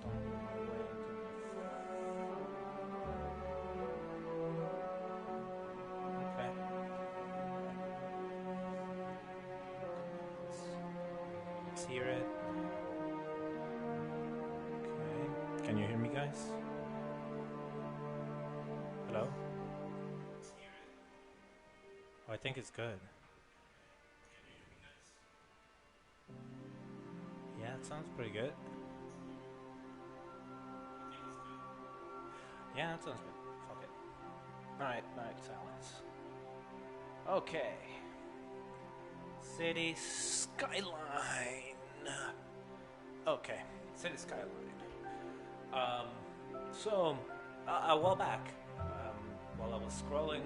stumble my way into okay. Let's hear it. Okay. Can you hear me, guys? Hello? Oh, I think it's good. Yeah, it sounds pretty good. Yeah, that sounds good. Fuck it. Alright, silence. Okay. City Skyline. Okay, City Skyline. So, a while back, while I was scrolling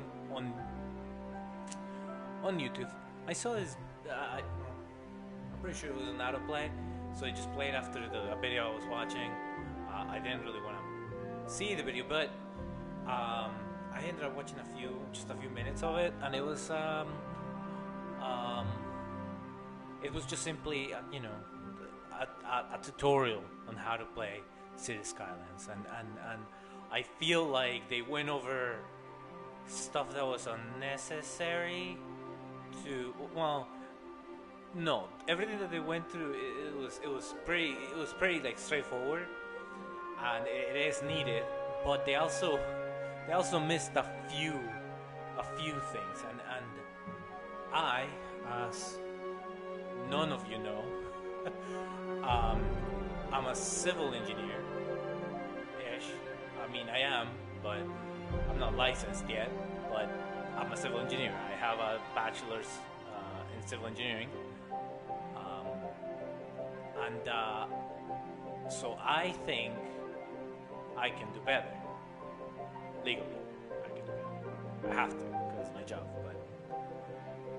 on YouTube, I saw this. I'm pretty sure it was an autoplay, so I just played after the video I was watching. I didn't really want to see the video, but I ended up watching just a few minutes of it, and it was just simply a tutorial on how to play City Skylines, and I feel like they went over stuff that was unnecessary to no, everything that they went through, it was pretty like straightforward, and it is needed, but they also missed a few things, and I, as none of you know, I'm a civil engineer ish. I mean, I am, but I'm not licensed yet, but I'm a civil engineer. I have a bachelor's in civil engineering, and so I think I can do better legally. I can do better. I have to because it's my job. But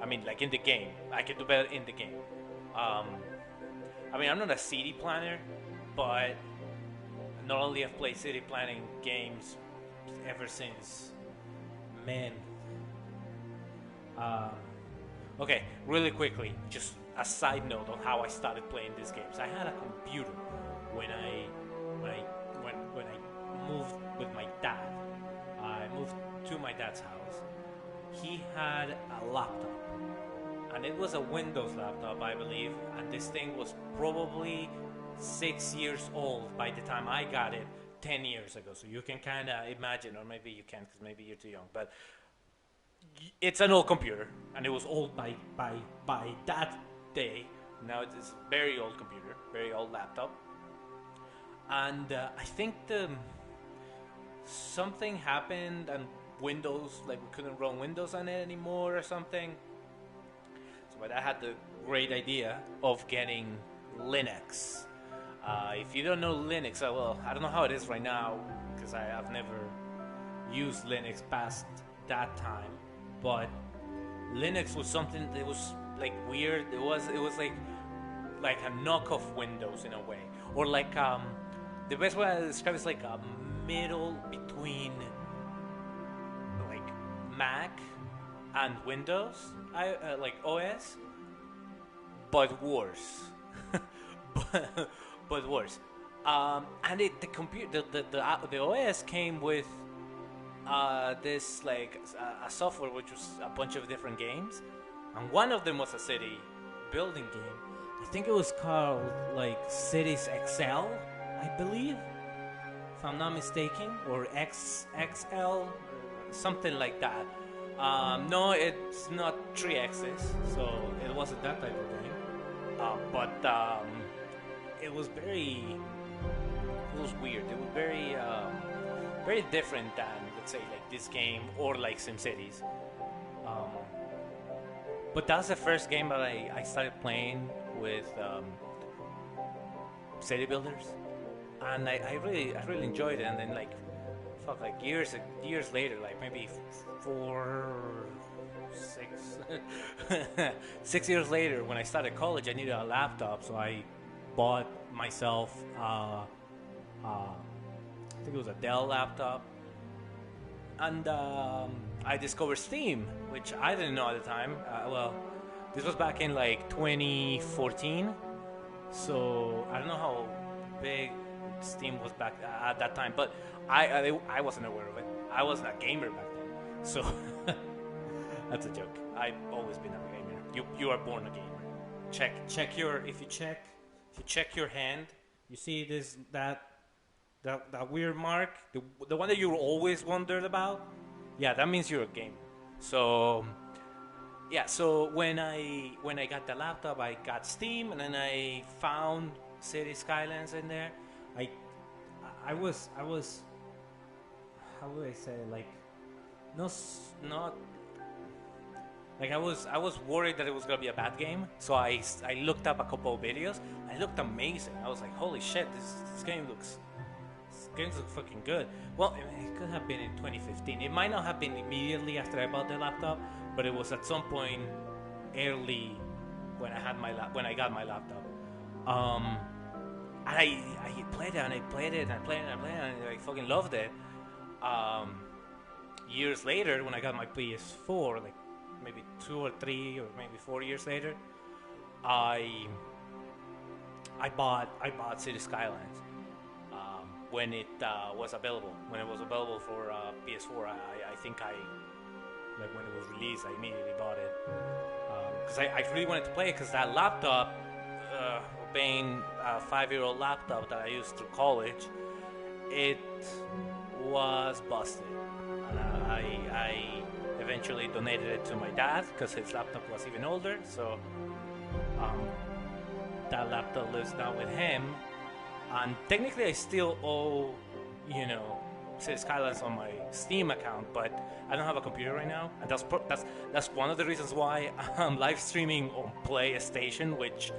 I mean, like in the game, I can do better in the game. I mean, I'm not a city planner, but not only have played city planning games ever since, man. Okay, really quickly, just a side note on how I started playing these games. I had a computer when I moved with my dad. I moved to my dad's house. He had a laptop, and it was a Windows laptop, I believe, and this thing was probably 6 years old by the time I got it 10 years ago. So you can kind of imagine, or maybe you can't because maybe you're too young, but it's an old computer, and it was old by that day. Now it's a very old computer, very old laptop, and I think something happened, and Windows, like we couldn't run Windows on it anymore or something. So my dad had the great idea of getting Linux. If you don't know Linux, well, I don't know how it is right now because I've never used Linux past that time. But Linux was something that was like weird. It was like a knockoff Windows in a way, or like the best way I describe it is like a middle between like Mac and Windows. Like OS, but worse. but worse. And the OS came with this like a software which was a bunch of different games, and one of them was a city building game. I think it was called like Cities XL, I believe, if I'm not mistaken, or XXL, something like that. No, it's not 3X's, so it wasn't that type of game. But it was weird. It was very different than, let's say, like this game or like SimCities. But that's the first game that I started playing with city builders, and I really enjoyed it. And then like years later, like maybe 6 years later, when I started college, I needed a laptop, so I bought myself I think it was a Dell laptop, and I discovered Steam, which I didn't know at the time. Well, this was back in like 2014, so I don't know how big Steam was back at that time, but I wasn't aware of it. I wasn't a gamer back then, so that's a joke. I've always been a gamer. You are born a gamer. Check your if you check your hand, you see this that weird mark, the one that you always wondered about. Yeah, that means you're a gamer. So yeah, so when I got the laptop, I got Steam, and then I found City Skylines in there. I I was how would I say, like, not like I was worried that it was gonna be a bad game. So I looked up a couple of videos. It looked amazing. I was like, holy shit, this game looks fucking good. Well, it could have been in 2015. It might not have been immediately after I bought the laptop, but it was at some point early when I got my laptop. And I played it and I played it and I played it and I played it and I fucking loved it. Years later, when I got my PS4, like maybe 2 or 3 or maybe 4 years later, I bought City Skylines when it was available. When it was available for PS4, I think like when it was released, I immediately bought it because I really wanted to play it because that laptop, being a 5-year-old laptop that I used through college, it was busted. I eventually donated it to my dad because his laptop was even older. So that laptop lives now with him, and technically I still owe, City Skylines on my Steam account, but I don't have a computer right now, and that's one of the reasons why I'm live streaming on PlayStation, which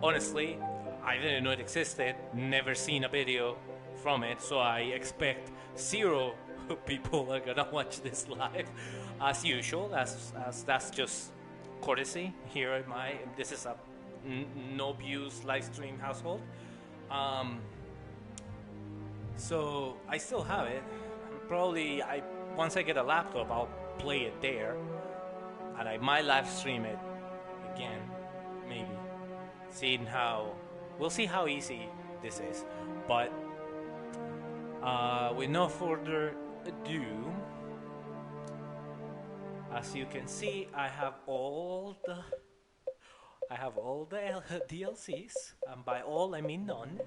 honestly I didn't know it existed, never seen a video from it, so I expect zero people are gonna watch this live as usual. That's just courtesy here at this is a no views live stream household. So I still have it. Probably once I get a laptop, I'll play it there, and I might live stream it again, maybe. We'll see how easy this is. But with no further ado, as you can see, I have all the DLCs, and by all I mean none.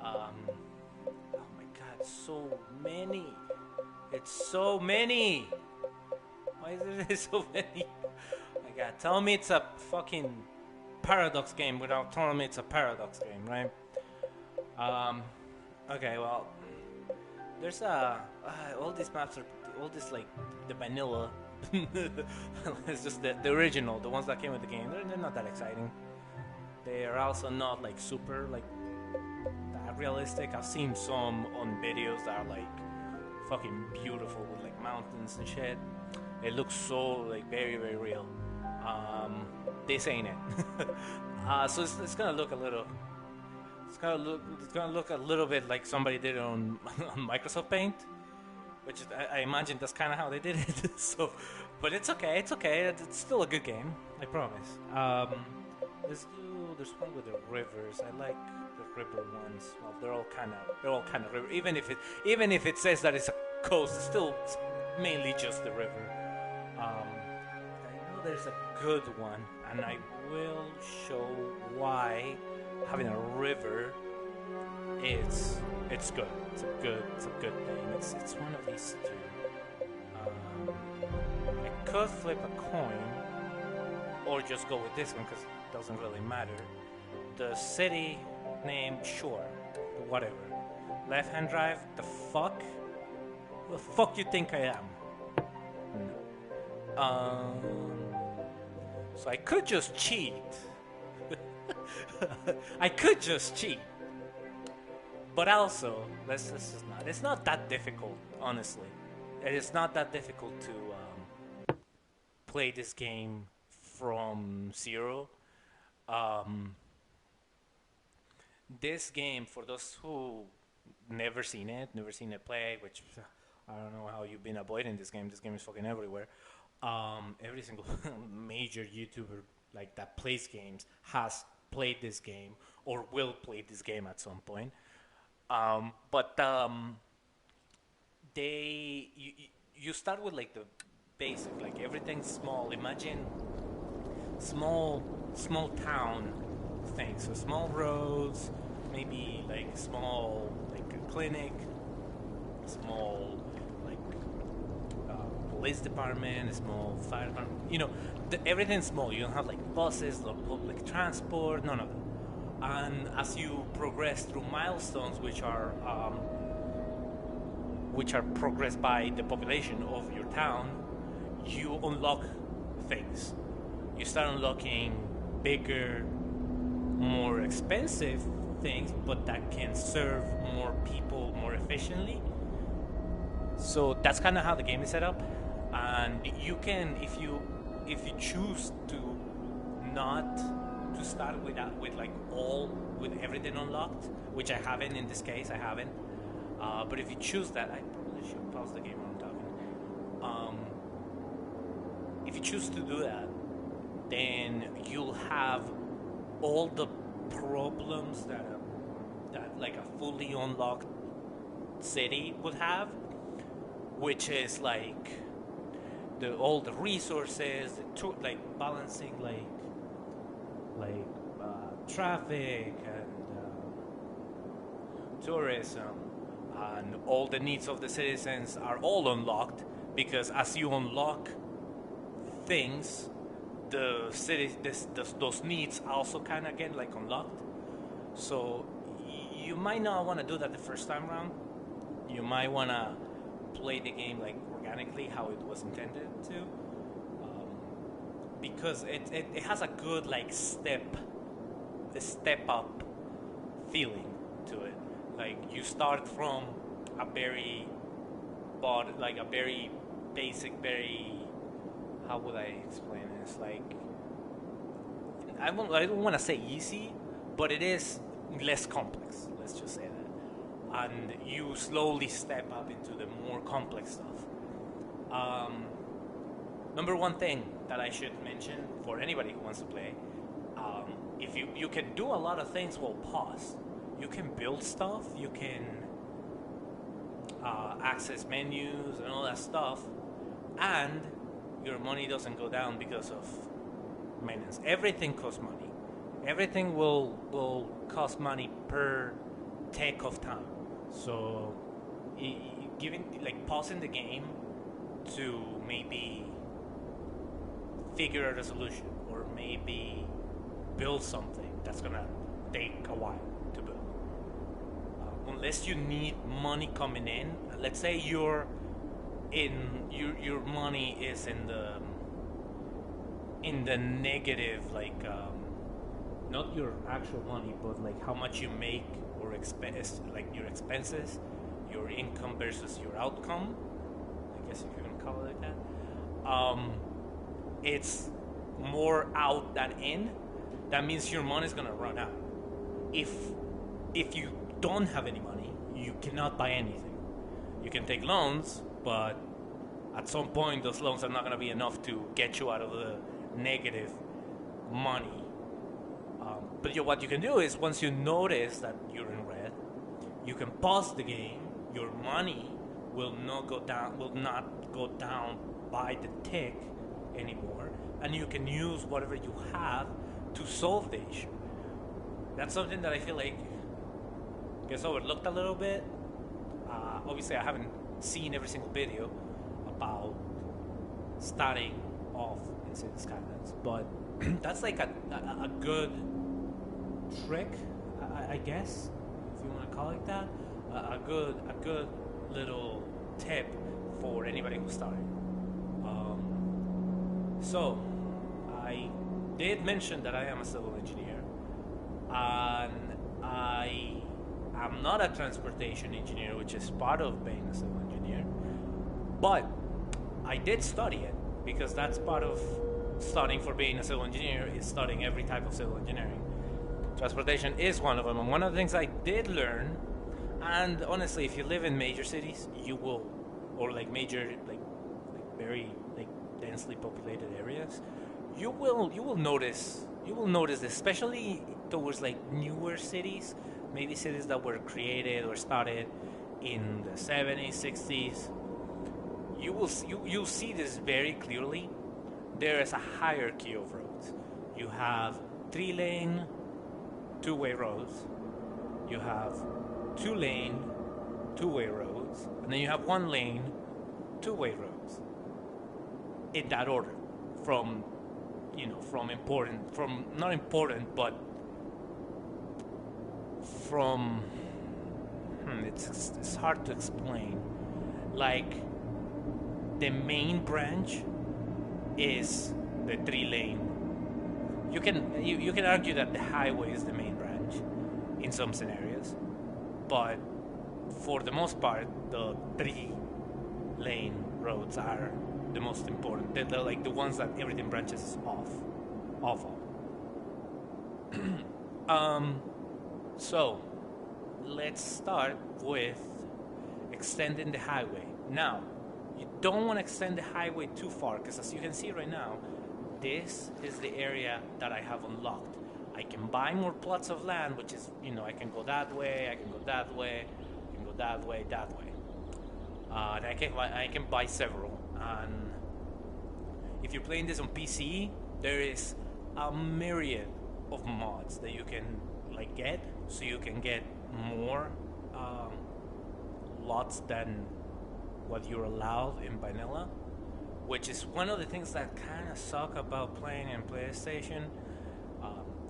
Oh my god, so many! It's so many! Why is there so many? Oh my god, tell me it's a fucking Paradox game without telling me it's a Paradox game, right? Okay, well, there's all these maps are all this like the vanilla. It's just the original, the ones that came with the game. They're not that exciting. They are also not like super like that realistic. I've seen some on videos that are like fucking beautiful with like mountains and shit. It looks so like very, very real. This ain't it. So it's gonna look a little. It's gonna look a little bit like somebody did it on Microsoft Paint, which I imagine that's kind of how they did it. So, but it's okay. It's okay. It's still a good game. I promise. There's one with the rivers. I like the river ones. Well, they're all kind of river. Even if it says that it's a coast, it's still mainly just the river. I know there's a good one, and I will show why having a river it's good. It's a good thing. It's one of these two. I could flip a coin or just go with this one because it doesn't really matter. The city name, sure, whatever. Left hand drive, the fuck? Who the fuck you think I am? No. So I could just cheat. I could just cheat. But also, let's just not. It's not that difficult, honestly. It is not that difficult to play this game from zero. This game, for those who never seen it play, which I don't know how you've been avoiding this game. This game is fucking everywhere. Every single major YouTuber like that plays games has played this game or will play this game at some point. But they you start with like the basic, like everything's small. Imagine small small town things, so small roads, maybe like small like a clinic, small like police department, small fire department. Everything's small. You don't have like buses, no public transport, none of that. And as you progress through milestones, which are progressed by the population of your town, you unlock things. You start unlocking bigger, more expensive things, but that can serve more people more efficiently. So that's kind of how the game is set up, and you can, if you choose to not to start with like all with everything unlocked, which I haven't in this case. I haven't. But if you choose that, I probably should pause the game while I'm talking. If you choose to do that, then you'll have all the problems that like a fully unlocked city would have, which is like all the resources, like balancing like traffic and tourism, and all the needs of the citizens are all unlocked, because as you unlock things, the city those needs also kind of get like unlocked. So you might not want to do that the first time around. You might want to play the game like organically how it was intended to, because it has a good like step up feeling to it. Like you start from a very like a very basic, very, how would I explain this? Like I don't want to say easy, but it is less complex. Let's just say that, and you slowly step up into the more complex stuff. Number one thing that I should mention for anybody who wants to play, if you can do a lot of things while paused. You can build stuff, you can access menus and all that stuff, and your money doesn't go down because of maintenance. Everything costs money. Everything will cost money per take of time. So, giving like pausing the game to maybe figure out a solution, or maybe build something that's gonna take a while to build. Unless you need money coming in, let's say your money is in the negative, like not your actual money, but like how much you make or expense, like your expenses, your income versus your outcome. I guess if you can call it like that. It's more out than in. That means your money is gonna run out. If you don't have any money, you cannot buy anything. You can take loans, but at some point those loans are not gonna be enough to get you out of the negative money. But what you can do is, once you notice that you're in red, you can pause the game. Your money will not go down by the tick anymore, and you can use whatever you have to solve the issue. That's something that I feel like gets overlooked a little bit. Obviously, I haven't seen every single video about starting off in City Skylines, but that's like a good trick, I guess, if you want to call it that. A good little tip for anybody who's starting. So, I did mention that I am a civil engineer, and I am not a transportation engineer, which is part of being a civil engineer, but I did study it, because that's part of studying for being a civil engineer, is studying every type of civil engineering. Transportation is one of them, and one of the things I did learn, and honestly, if you live in major cities, you will, or like major, like very like densely populated areas, you will notice this, especially towards like newer cities. maybe cities that were created or started in the 70s, 60s, you'll see this very clearly. There is a hierarchy of roads. You have 3-lane, two-way roads. You have 2-lane, two-way roads, and then you have 1-lane, two-way roads. In that order, from not important, but from it's hard to explain. Like, the main branch is the 3-lane. You can argue that the highway is the main branch in some scenarios, but for the most part, the 3-lane roads are the most important. They're like the ones that everything branches off of. So let's start with extending the highway. Now, you don't want to extend the highway too far, because as you can see right now, this is the area that I have unlocked. I can buy more plots of land, which is, I can go that way, I can go that way, I can go that way, and I can buy several. And if you're playing this on PC, there is a myriad of mods that you can get, so you can get more lots than what you're allowed in vanilla, which is one of the things that kind of suck about playing in PlayStation.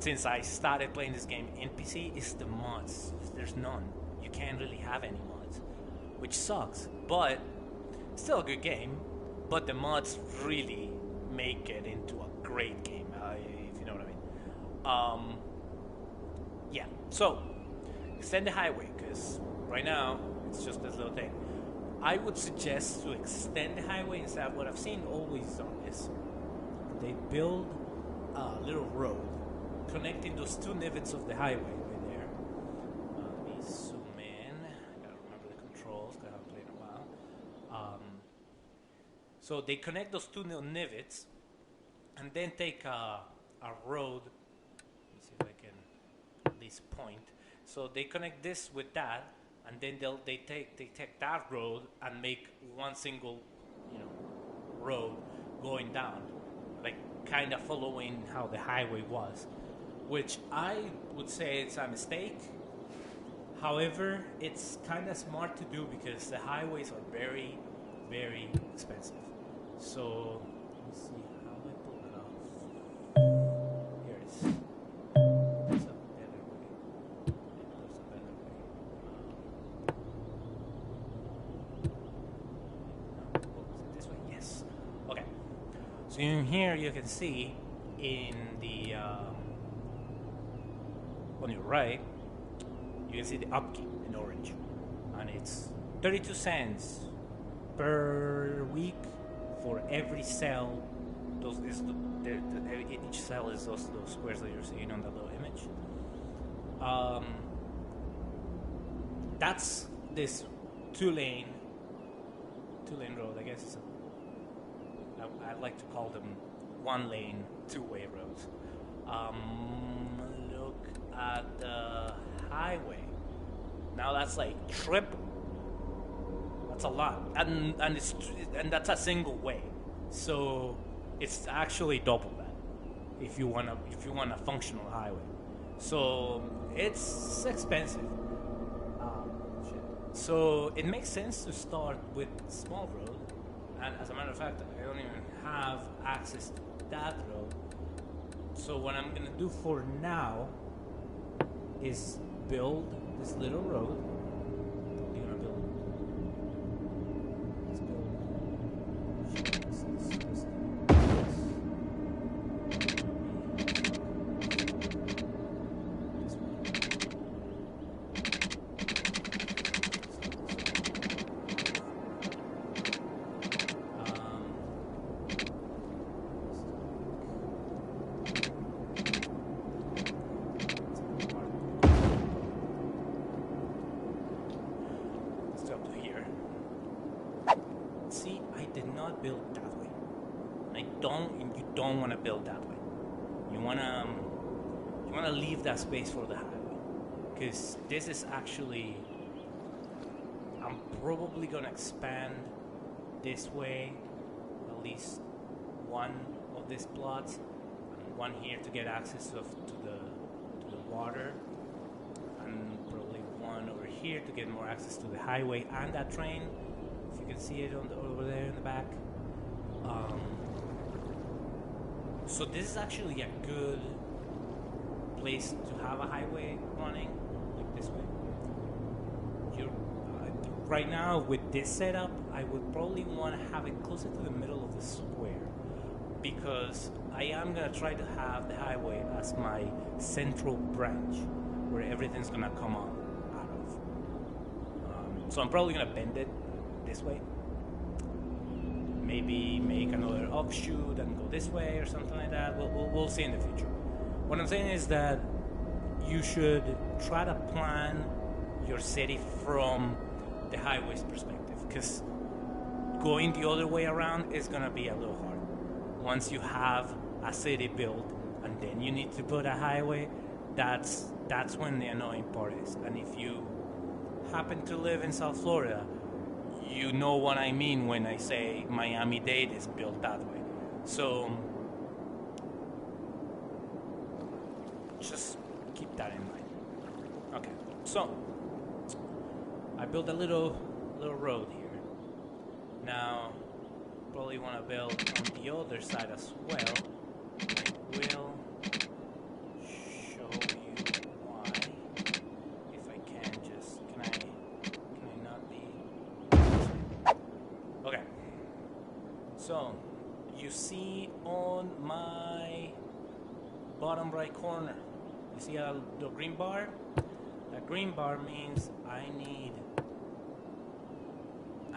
Since I started playing this game in PC, is the mods. There's none. You can't really have any mods, which sucks. But still a good game. But the mods really make it into a great game, if you know what I mean. Yeah. So extend the highway, because right now it's just this little thing. I would suggest to extend the highway instead of what I've seen always done is they build a little road connecting those two niveaux of the highway right there. Let me zoom in. I gotta remember the controls because I haven't played in a while. So they connect those two niveaux and then take a road. Let me see if I can at least point. So they connect this with that, and then they take that road and make one single, road going down, like kind of following how the highway was, which I would say it's a mistake. However, it's kind of smart to do because the highways are very, very expensive. So let's see how I pull it off. Here it is. There's a better way. There's a better way. This way, yes. Okay. So in here you can see in the on your right, you can see the upkeep in orange, and it's 32 cents per week for every cell. Each cell is those squares that you're seeing on the little image. That's this two-lane road. I guess I like to call them 1-lane, two-way roads. Look at the highway. Now that's like triple. That's a lot, and that's a single way. So it's actually double that if you want a functional highway. So it's expensive. So it makes sense to start with small road, and as a matter of fact, I don't even have access to that road. So what I'm gonna do for now is build this little road. You're gonna build. Let's build. Build that way. You don't want to build that way. You wanna leave that space for the highway. because this is actually, I'm probably gonna expand this way, at least one of these plots, and one here to get access to the water, and probably one over here to get more access to the highway and that train. If you can see it over there in the back. So this is actually a good place to have a highway running, like this way. Right now with this setup, I would probably want to have it closer to the middle of the square, because I am going to try to have the highway as my central branch where everything's going to come out of. So I'm probably going to bend it this way. Maybe make another offshoot and go this way or something like that. We'll see in the future. What I'm saying is that you should try to plan your city from the highway's perspective, because going the other way around is going to be a little hard. Once you have a city built and then you need to put a highway, that's when the annoying part is. And if you happen to live in South Florida, you know what I mean when I say Miami-Dade is built that way. So just keep that in mind. Okay, so I built a little road here. Now probably want to build on the other side as well. I will show you why. If I can just, can I not be? Okay. So you see on my bottom right corner, you see the green bar? That green bar means I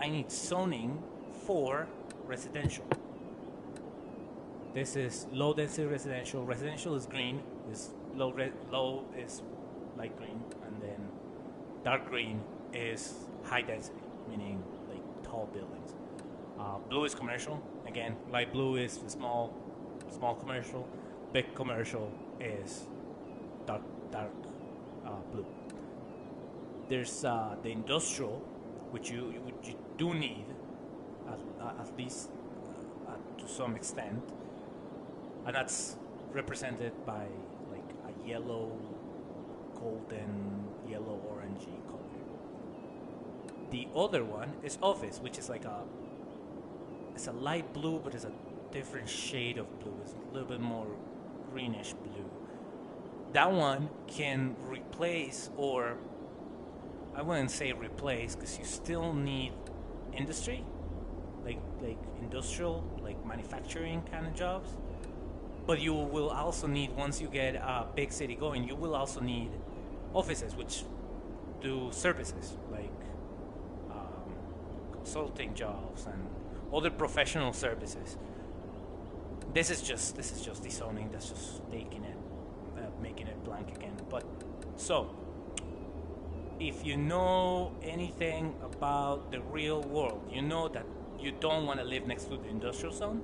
need zoning for residential. This is low density residential. Residential is green. Is low is light green, and then dark green is high density, meaning like tall buildings. Blue is commercial. Again, light blue is small commercial. Big commercial is dark blue. There's the industrial, which you do need, at least to some extent, and that's represented by like a yellow, golden, yellow orangey color. The other one is office, which is like it's a light blue, but it's a different shade of blue. It's a little bit more greenish blue. That one can replace, or I wouldn't say replace, because you still need industry, like industrial, like manufacturing kind of jobs. But you will also need, once you get a big city going, you will also need offices which do services like consulting jobs and other professional services. This is just the zoning. That's just taking it, making it blank again. But so, if you know anything about the real world, you know that you don't want to live next to the industrial zone,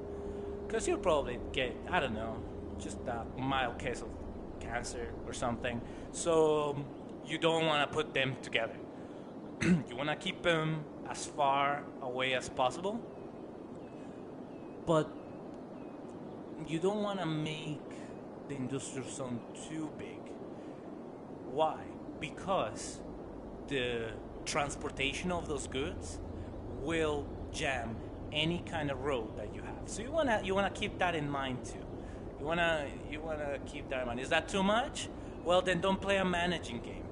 because you'll probably get, I don't know, just a mild case of cancer or something. So you don't want to put them together. You want to keep them as far away as possible, but you don't want to make the industrial zone too big. Why? Because the transportation of those goods will jam any kind of road that you have. So you wanna keep that in mind too. You wanna keep that in mind. Is that too much? Well, then don't play a managing game.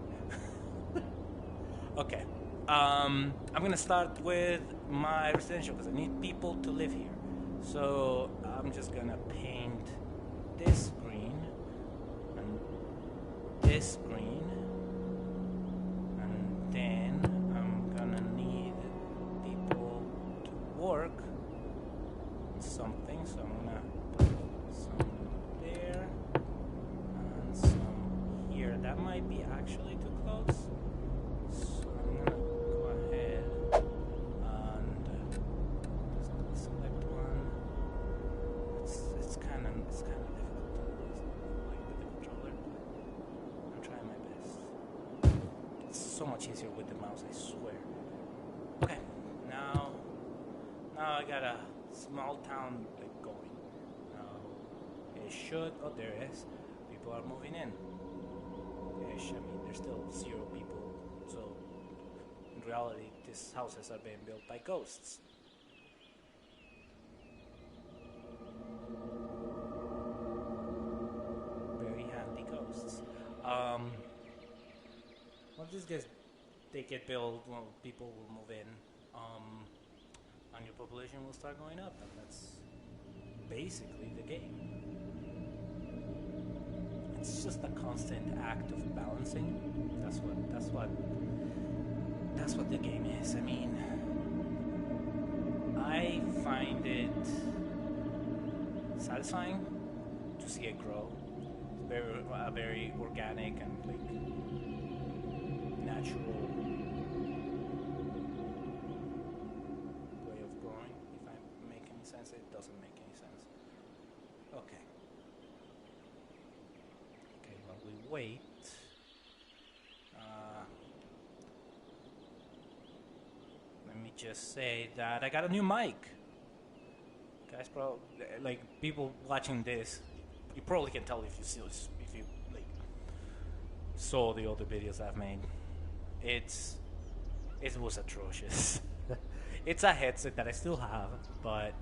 Okay. I'm gonna start with my residential because I need people to live here. So I'm just gonna paint this green and this green, and then I'm gonna need people to work on something. So I'm gonna put some there and some here. That might be actually too close. So I'm gonna go ahead and just select one. It's kind of difficult to like with the controller. I'm trying my best. so much easier with the mouse, I swear. Okay, now I got a small town like going. Now it should. Oh, there it is. People are moving in. Ish. I mean, there's still 0 people, so in reality, these houses are being built by ghosts. Very handy ghosts. Once these guys they get built, well, people will move in, and your population will start going up, and that's basically the game. It's just a constant act of balancing. That's what the game is. I mean, I find it satisfying to see it grow. It's very organic and like natural way of growing. If I make any sense, it doesn't make any sense. Okay. Okay, while we wait, let me just say that I got a new mic. Guys, probably like people watching this, you probably can tell if you see this, if you like saw the other videos I've made. It was atrocious. It's a headset that I still have, but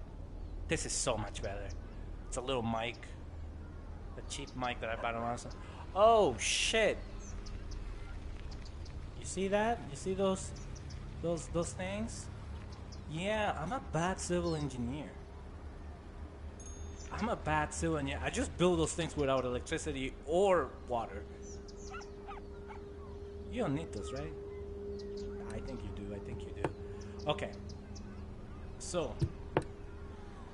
this is so much better. It's a little mic, a cheap mic that I bought on Amazon. Oh shit! You see that? You see those things? Yeah, I'm a bad civil engineer. I just build those things without electricity or water. You don't need those, right? I think you do. Okay. So,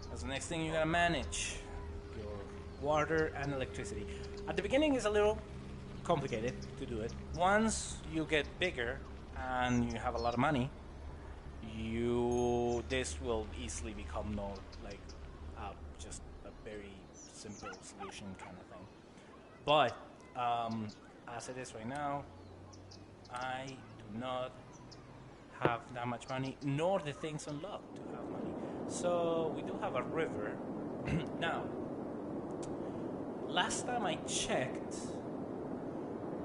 that's the next thing you gotta manage. Your water and electricity. At the beginning it's a little complicated to do it. Once you get bigger and you have a lot of money, this will easily become just a very simple solution kind of thing. But as it is right now, I do not have that much money, nor the things unlocked to have money. So we do have a river. Now, last time I checked,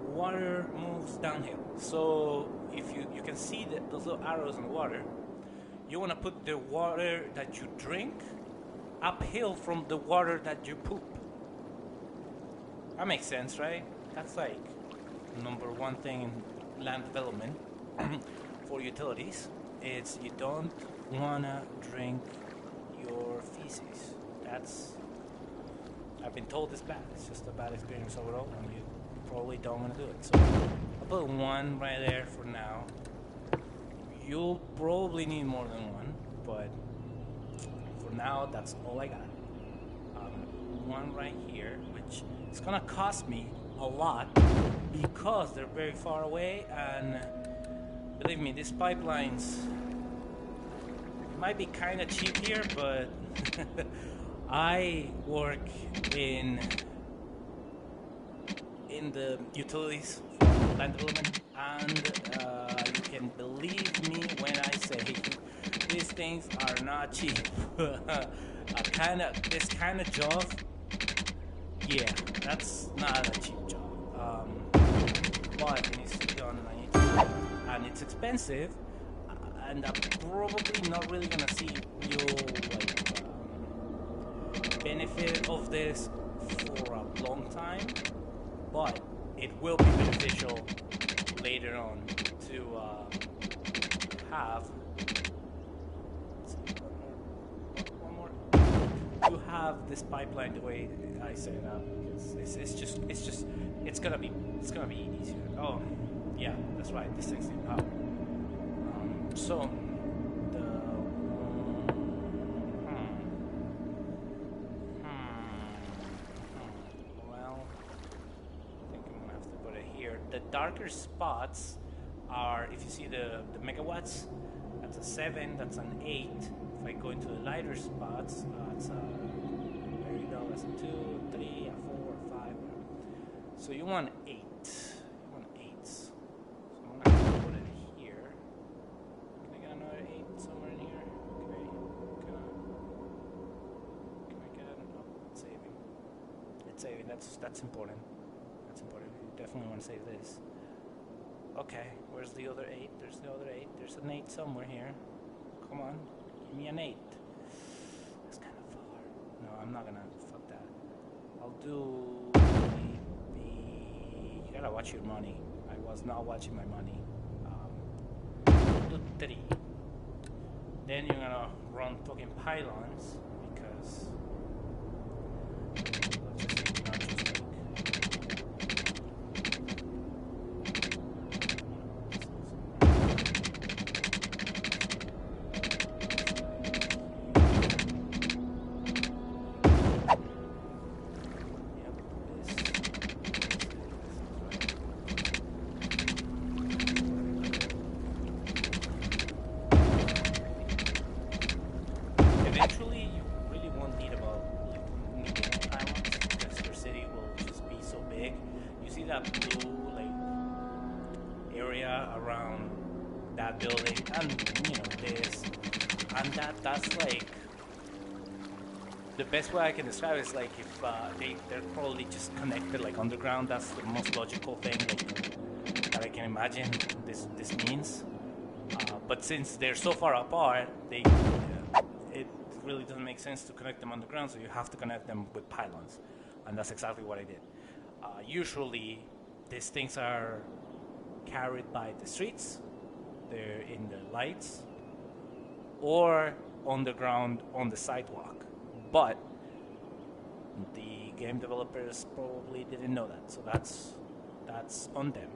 water moves downhill. So if you can see those little arrows in the water, you want to put the water that you drink uphill from the water that you poop. That makes sense, right? That's like number one thing in land development for utilities. It's you don't wanna drink your feces. I've been told it's bad. It's just a bad experience overall, and you probably don't want to do it. So I'll put one right there for now. You'll probably need more than one, but for now, that's all I got. One right here, which is gonna cost me a lot because they're very far away, and believe me, these pipelines might be kind of cheap here, but I work in the utilities for land development, and you can believe me when I say these things are not cheap. This kind of job, yeah, that's not a cheap job. But it needs to be done, and I need to do it. And it's expensive, and I'm probably not really gonna see real benefit of this for a long time, but it will be beneficial later on to have to have this pipeline the way I set it up. It's gonna be easier. Oh, yeah, that's right. This thing's need power. So the well, I think I'm gonna have to put it here. The darker spots are, if you see the megawatts, that's a 7, that's an 8. If I go into the lighter spots, it's there you go, that's a 2, 3, a 4, 5. So you want 8. So I'm gonna saving. That's important. That's important. You definitely want to save this. Okay, where's the other 8? There's the other 8. There's an 8 somewhere here. Come on, give me an 8. That's kind of far. No, I'm not gonna. Fuck that. I'll do. Maybe. You gotta watch your money. I was not watching my money. I'll do 3. Then you're gonna run fucking pylons because. Eventually, you really won't need about medium pylons because your city will just be so big. You see that blue area around that building, and this, and that's like the best way I can describe it is like if they're probably just connected like underground. That's the most logical thing that I can imagine. This means, but since they're so far apart, it really doesn't make sense to connect them underground, so you have to connect them with pylons, and that's exactly what I did. Usually, these things are carried by the streets, they're in the lights, or on the ground on the sidewalk, but the game developers probably didn't know that, so that's on them.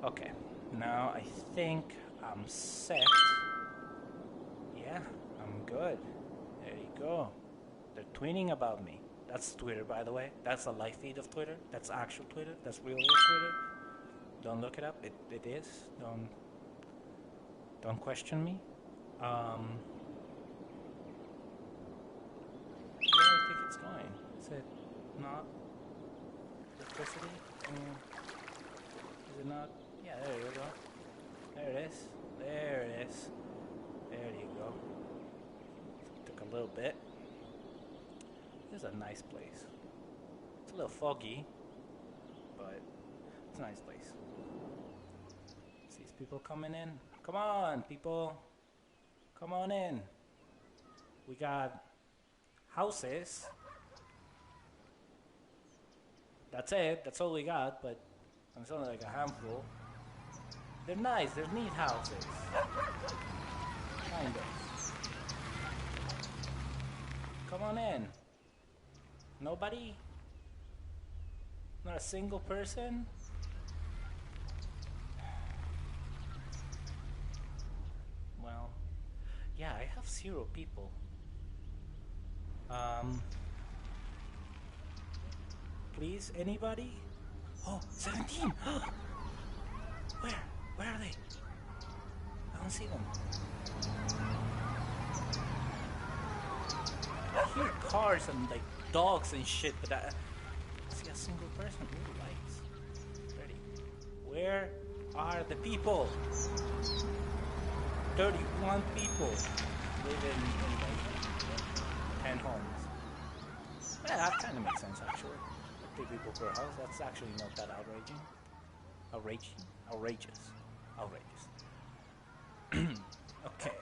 Okay, now I think I'm set. Yeah, I'm good. There you go. They're tweeting about me. That's Twitter, by the way. That's a live feed of Twitter. That's actual Twitter. That's real Twitter. Don't look it up. It is. Don't question me. Yeah, I think it's going. Is it not? Electricity? Is it not? Yeah, there you go. There it is. There it is. There you go. Took a little bit. This is a nice place. It's a little foggy, but it's a nice place. See these people coming in? Come on, people. Come on in. We got houses. That's it. That's all we got, but it's only like a handful. They're nice. They're neat houses. Kind of. Come on in. Nobody? Not a single person? Well, yeah, I have 0 people. Please, anybody? Oh, 17! Where? Where are they? I don't see them. I hear cars and like dogs and shit, but I see a single person. Ooh, lights. Ready. Where are the people? 31 people live in like 10 homes. Yeah, that kind of makes sense actually. 3 people per house. That's actually not that outraging. Outrageous. Okay.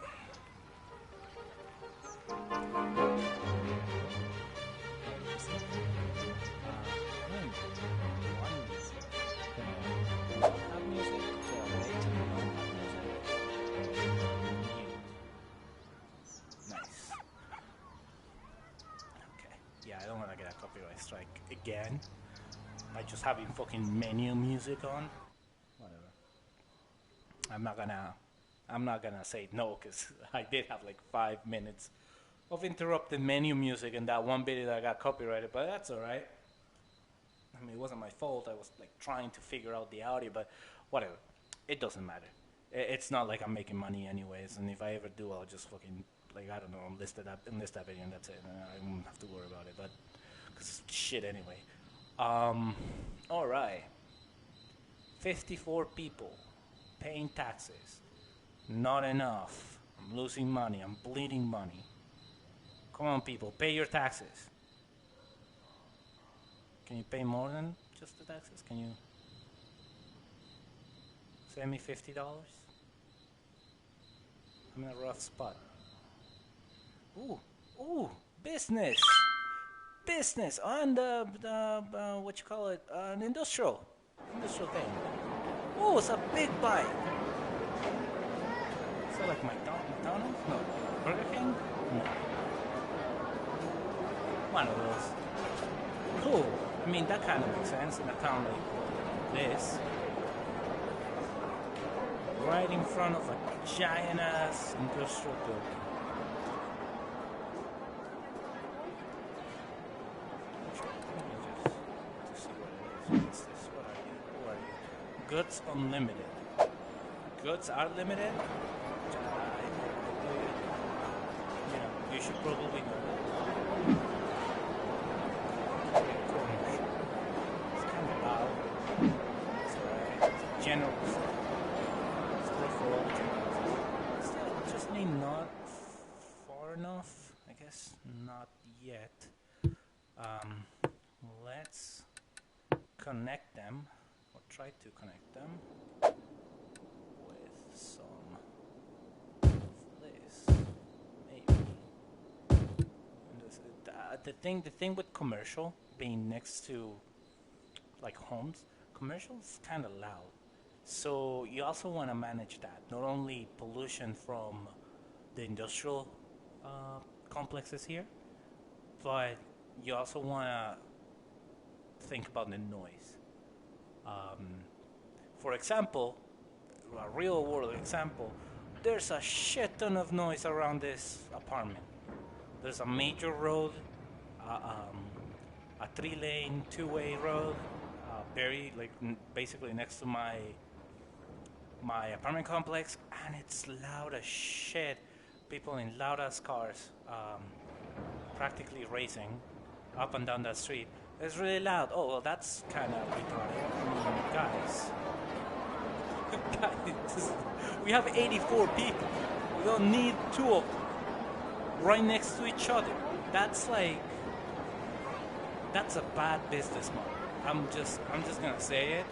Nice. Okay. Yeah, I don't want to get a copyright strike again by just having fucking menu music on. Whatever. I'm not gonna say no because I did have like 5 minutes of interrupted menu music in that one video that I got copyrighted, but that's alright. I mean, it wasn't my fault. I was like trying to figure out the audio, but whatever. It doesn't matter. It's not like I'm making money anyways, and if I ever do, I'll just fucking, like, I don't know, enlist that video and that's it. And I won't have to worry about it, but, because shit anyway. Alright. 54 people paying taxes. Not enough. I'm losing money. I'm bleeding money. Come on, people, pay your taxes. Can you pay more than just the taxes? Can you send me $50? I'm in a rough spot. Ooh, ooh, business, business on the what you call it, an industrial thing. Oh, it's a big bite. Is that like McDonald's? No, Burger King? No. One of those. Cool. I mean, that kind of makes sense in a town like this. Right in front of a giant ass industrial building. What's this? What are you? Who are you? Goods unlimited. Goods are limited? You know, you should probably know that. It's kind of loud. It's alright. It's general. Still, just not far enough. I guess not yet. Let's connect them, or try to connect them with some of this, maybe. And the thing with commercial being next to like homes, commercial's kind of loud. So you also want to manage that, not only pollution from the industrial complexes here, but you also want to think about the noise. For example, a real world example, there's a shit ton of noise around this apartment. There's a major road, a 3-lane, 2-way road, very like basically next to my apartment complex, and it's loud as shit. People in loud ass cars, practically racing up and down that street. It's really loud. Oh, well, that's kind of retarded. I mean, guys, we have 84 people. We don't need 2 of them right next to each other. That's like, that's a bad business model. I'm just gonna say it.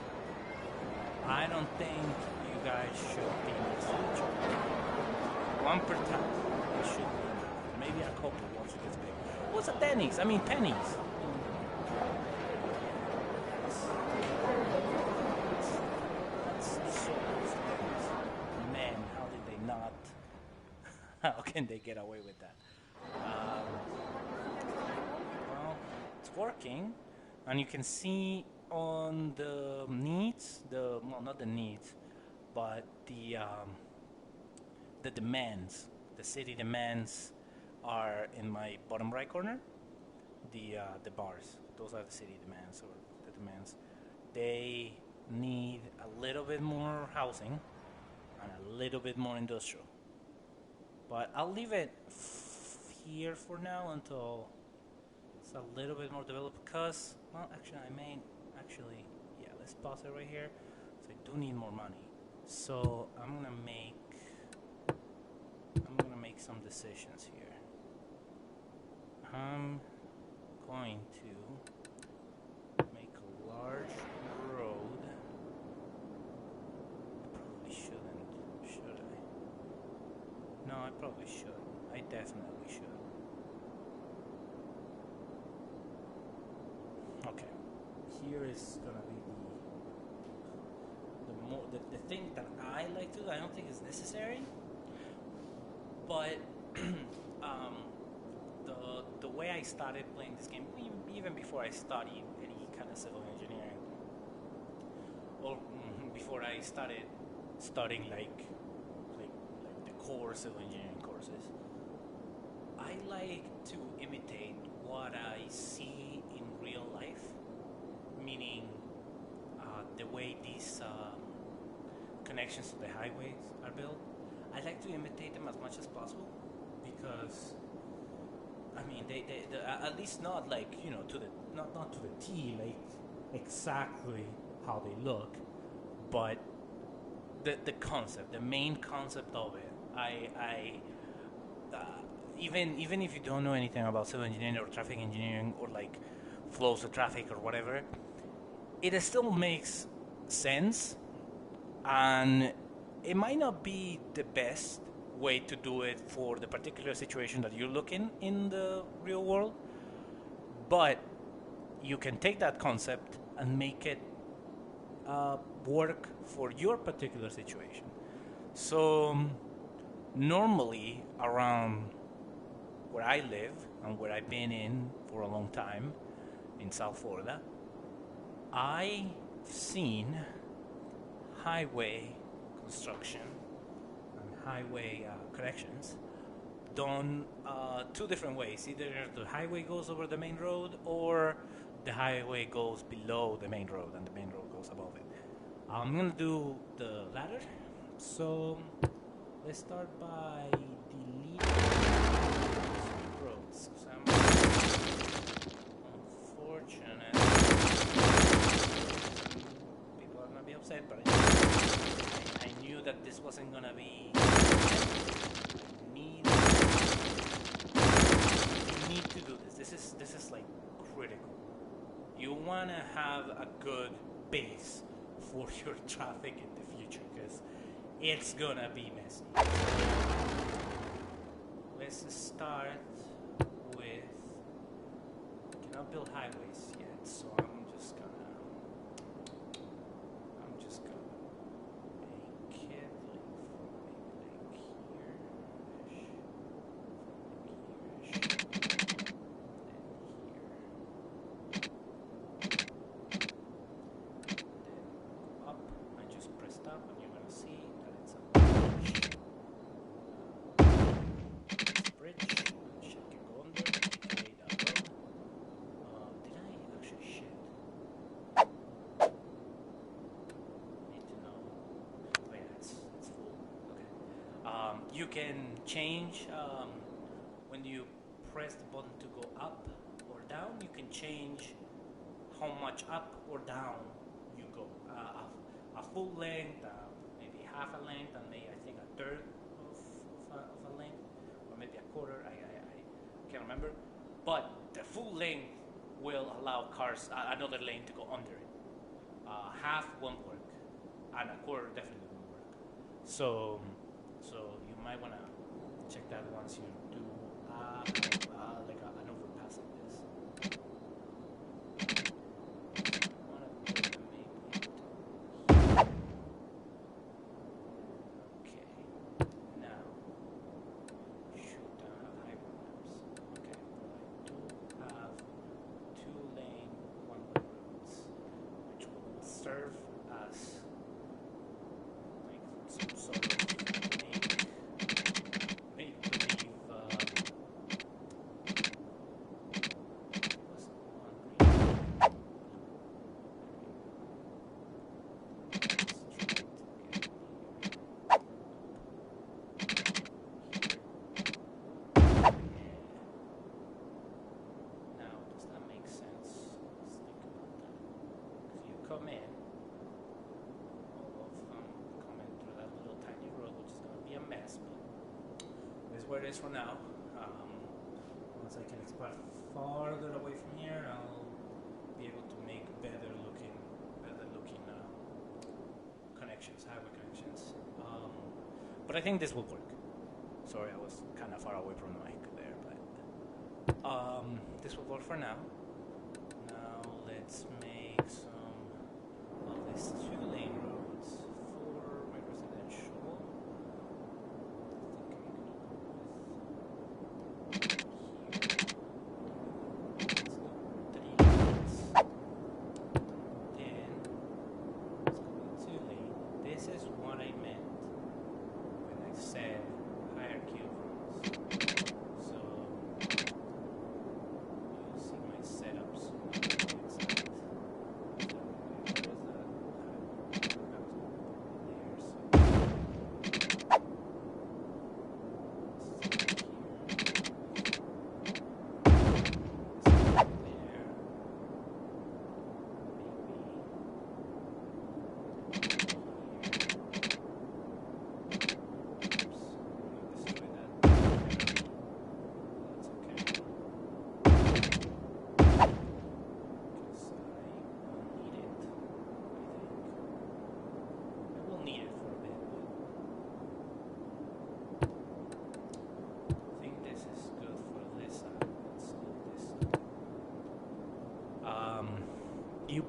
I don't think you guys should be next to each other. One per time. It should be. Maybe a couple once it gets big. What's a Denny's? I mean, pennies. Man, how did they not? How can they get away with that? Well, it's working, and you can see on the needs, well, not the needs, but the demands, the city demands are in my bottom right corner. The bars, those are the city demands or the demands. They need a little bit more housing and a little bit more industrial. But I'll leave it here for now until it's a little bit more developed because, well, actually, yeah, let's pause it right here. So I do need more money. So I'm gonna make some decisions here. I'm going to make a large road. Probably shouldn't, should I? No, I probably should. I definitely should. Okay, here is gonna be the thing that I like to do. I don't think is necessary, but the way I started playing this game, even before I studied any kind of civil engineering, or before I started studying like the core civil engineering courses, I like to imitate what I see in real life, meaning the way these connections to the highways are built. I like to imitate them as much as possible because, I mean, they at least not like, you know, to the not to the T, like exactly how they look, but the concept, the main concept of it. Even if you don't know anything about civil engineering or traffic engineering or like flows of traffic or whatever, it still makes sense, and it might not be the best way to do it for the particular situation that you're looking in the real world, but you can take that concept and make it work for your particular situation. So normally around where I live and where I've been in for a long time in South Florida, I've seen highway construction and highway connections done two different ways. Either the highway goes over the main road, or the highway goes below the main road and the main road goes above it. I'm gonna do the latter. So let's start by deleting roads. So I'm unfortunate. People are gonna be upset, but I knew that this wasn't gonna be. I need to do this. This is like critical. You wanna have a good base for your traffic in the future, because it's gonna be messy. Let's start with. I cannot build highways yet, so I'm just gonna make it like here-ish, up, and you're gonna see that it's a bridge. Shit can go under, way down low. Did I actually shit? Need to know. Oh yeah, it's full. Okay. You can change when you press the button to go up or down. You can change how much up or down you go. A full length, maybe half a length, and maybe I think a third of a length, or maybe a quarter. I can't remember. But the full length will allow cars another lane to go under it. Half won't work, and a quarter definitely won't work. So you might want to check that once you do like an overpass like this. Serve as like some sort of make believe now, does that make sense? Let's think about that. If you come in, where it is for now. Once I can expand farther away from here, I'll be able to make better looking connections, highway connections. But I think this will work. Sorry, I was kind of far away from the mic there, but this will work for now. Now let's make some of these 2-lane roads for my residential.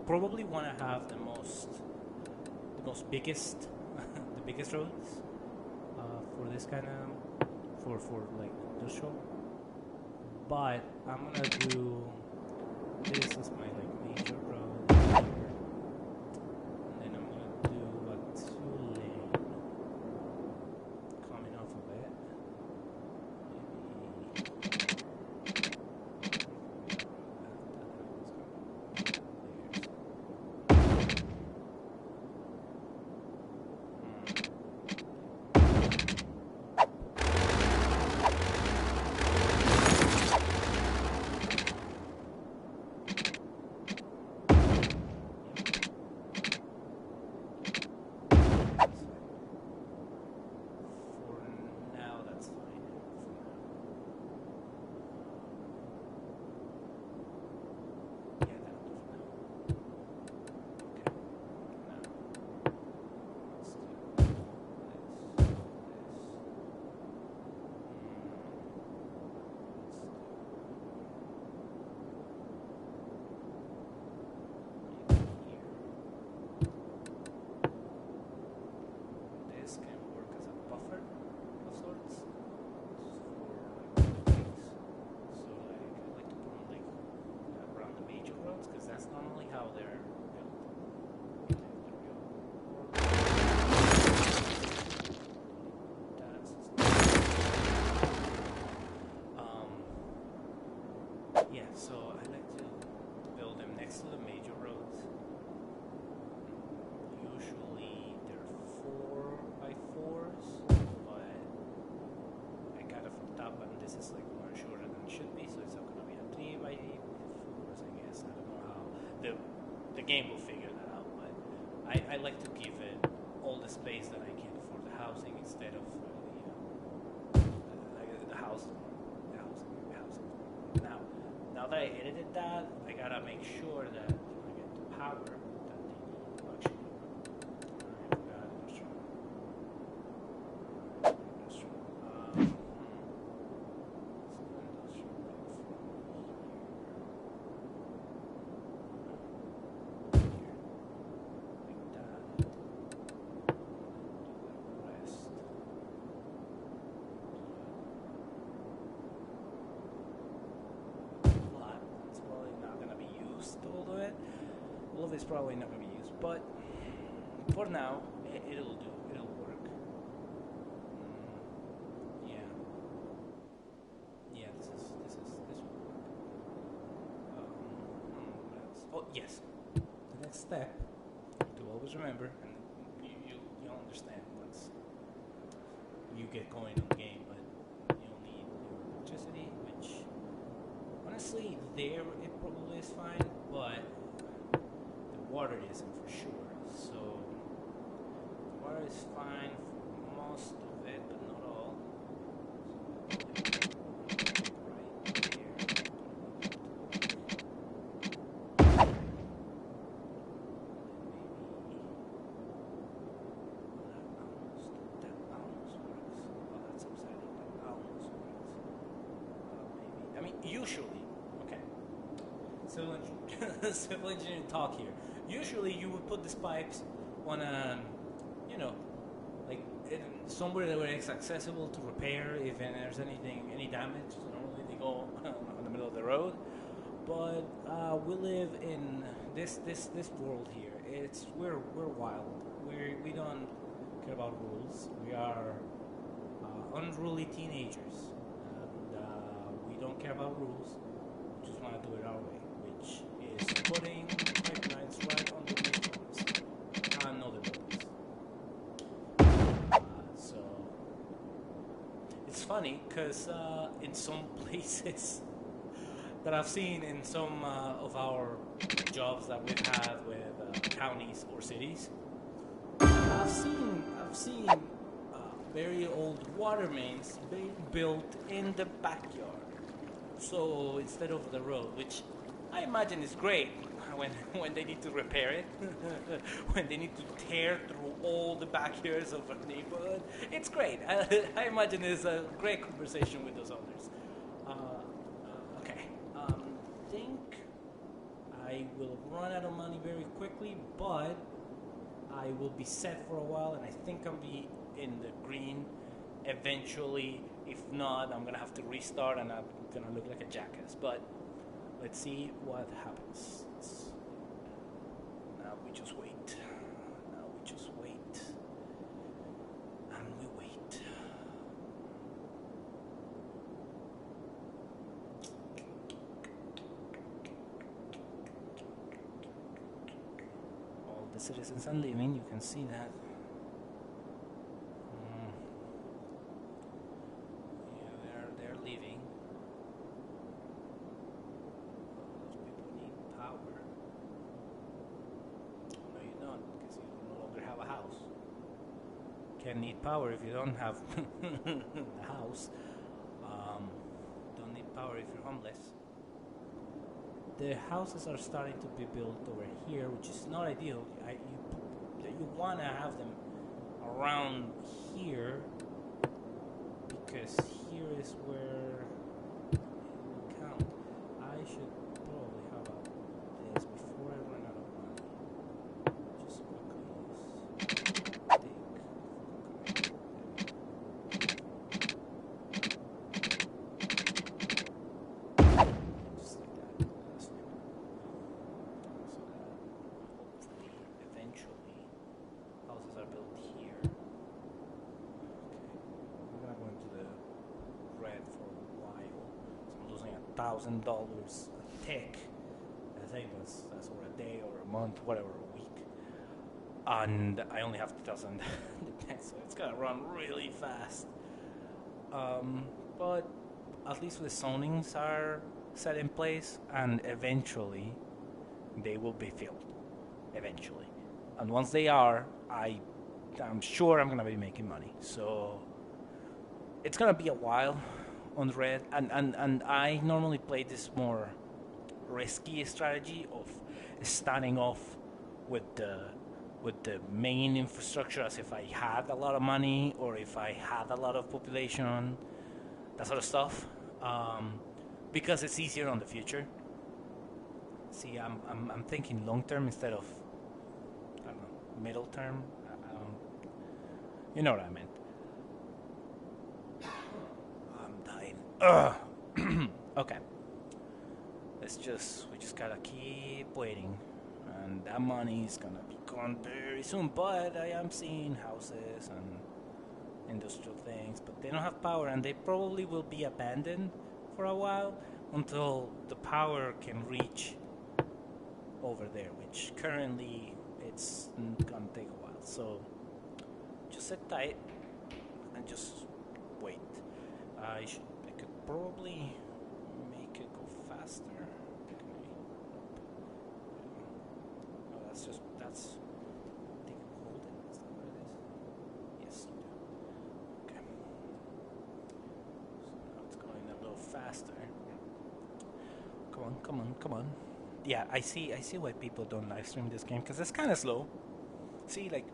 probably want to have the most biggest, the biggest roads for this kind of for like industrial. But I'm gonna do this as my like major road here, and then I'm gonna do a 2-lane coming off of it. So I like to build them next to the major roads. Usually they're 4x4s, but I got it from top, and this is like more shorter than it should be, so it's not gonna be a 3x4s, I guess. I don't know how the game will figure that out, but I like to give it all the space that I can for the housing instead of the house. Now that I edited that, I gotta make sure that I get the power that they need to actually run. I forgot industrial. All of it's probably not going to be used, but for now, it'll do. It'll work. Yeah. Yeah, this will work. What else? Oh, yes. The next step to always remember, and you'll understand once you get going on the game, but you'll need your electricity, which honestly, there it probably is fine, but water isn't for sure, so water is fine for most of it, but not all. I mean, usually, okay. Civil engineering talk here. Usually you would put these pipes on a, like somewhere where it's accessible to repair if there's any damage. So normally they go in the middle of the road. But we live in this world here. We're wild. We don't care about rules. We are unruly teenagers, and we don't care about rules. We just want to do it our way, which is putting pipelines right underneath homes and other buildings. So it's funny because in some places that I've seen in some of our jobs that we've had with counties or cities, I've seen very old water mains being built in the backyard. So instead of the road, which I imagine is great when they need to repair it, when they need to tear through all the backyards of a neighborhood, it's great. I imagine it's a great conversation with those owners. Okay, think I will run out of money very quickly, but I will be set for a while, and I think I'll be in the green eventually. If not, I'm gonna have to restart, and I'm gonna look like a jackass. But let's see what happens. Now we just wait. Now we just wait. And we wait. All the citizens are leaving, you can see that. Yeah, they're leaving. Those people need power. No, you don't, because you no longer have a house. Can't need power if you don't have a house. Don't need power if you're homeless. The houses are starting to be built over here, which is not ideal. You want to have them around here, because here is where it will count. I should probably have this before I run out of money. Just quickly just like that. That's fine. So that hopefully eventually houses are built here. Okay, I'm gonna go into the red for a while. So I'm losing $1,000 a tick. I think that's for a day or a month, whatever, a week. And I only have 2,000 so it's gonna run really fast. But at least the zonings are set in place, and eventually they will be filled. Eventually. And once they are, I'm sure I'm gonna be making money. So it's gonna be a while on red, and I normally play this more risky strategy of starting off with the main infrastructure as if I had a lot of money, or if I had a lot of population, that sort of stuff, because it's easier on the future. See, I'm thinking long term instead of, I don't know, middle term. You know what I meant. I'm dying. Ugh. Okay. We just gotta keep waiting, and that money is gonna be gone very soon. But I am seeing houses and industrial things, but they don't have power, and they probably will be abandoned for a while until the power can reach over there, which currently it's gonna take a while. So just sit tight and just wait. I could probably make it go faster. Oh, that's I think hold it. Is that what it is? Yes, you do. Okay. So now it's going a little faster. Come on. Yeah, I see why people don't live stream this game, because it's kind of slow. See, like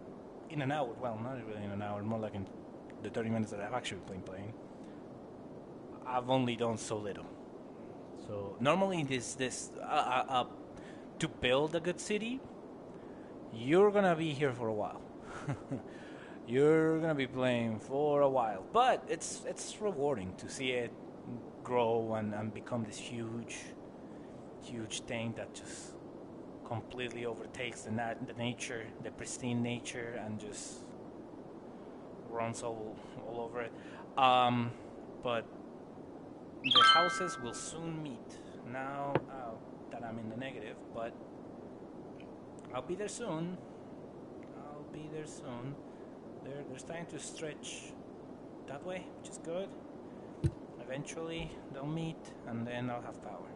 in an hour. Well, not really in an hour. More like in the 30 minutes that I've actually been playing. I've only done so little. So normally to build a good city, you're gonna be here for a while. You're gonna be playing for a while, but it's rewarding to see it grow and become this huge thing that just completely overtakes the nature, the pristine nature, and just runs all over it. But the houses will soon meet. Now that I'm in the negative, but I'll be there soon. They're starting to stretch that way, which is good. Eventually they'll meet, and then I'll have power.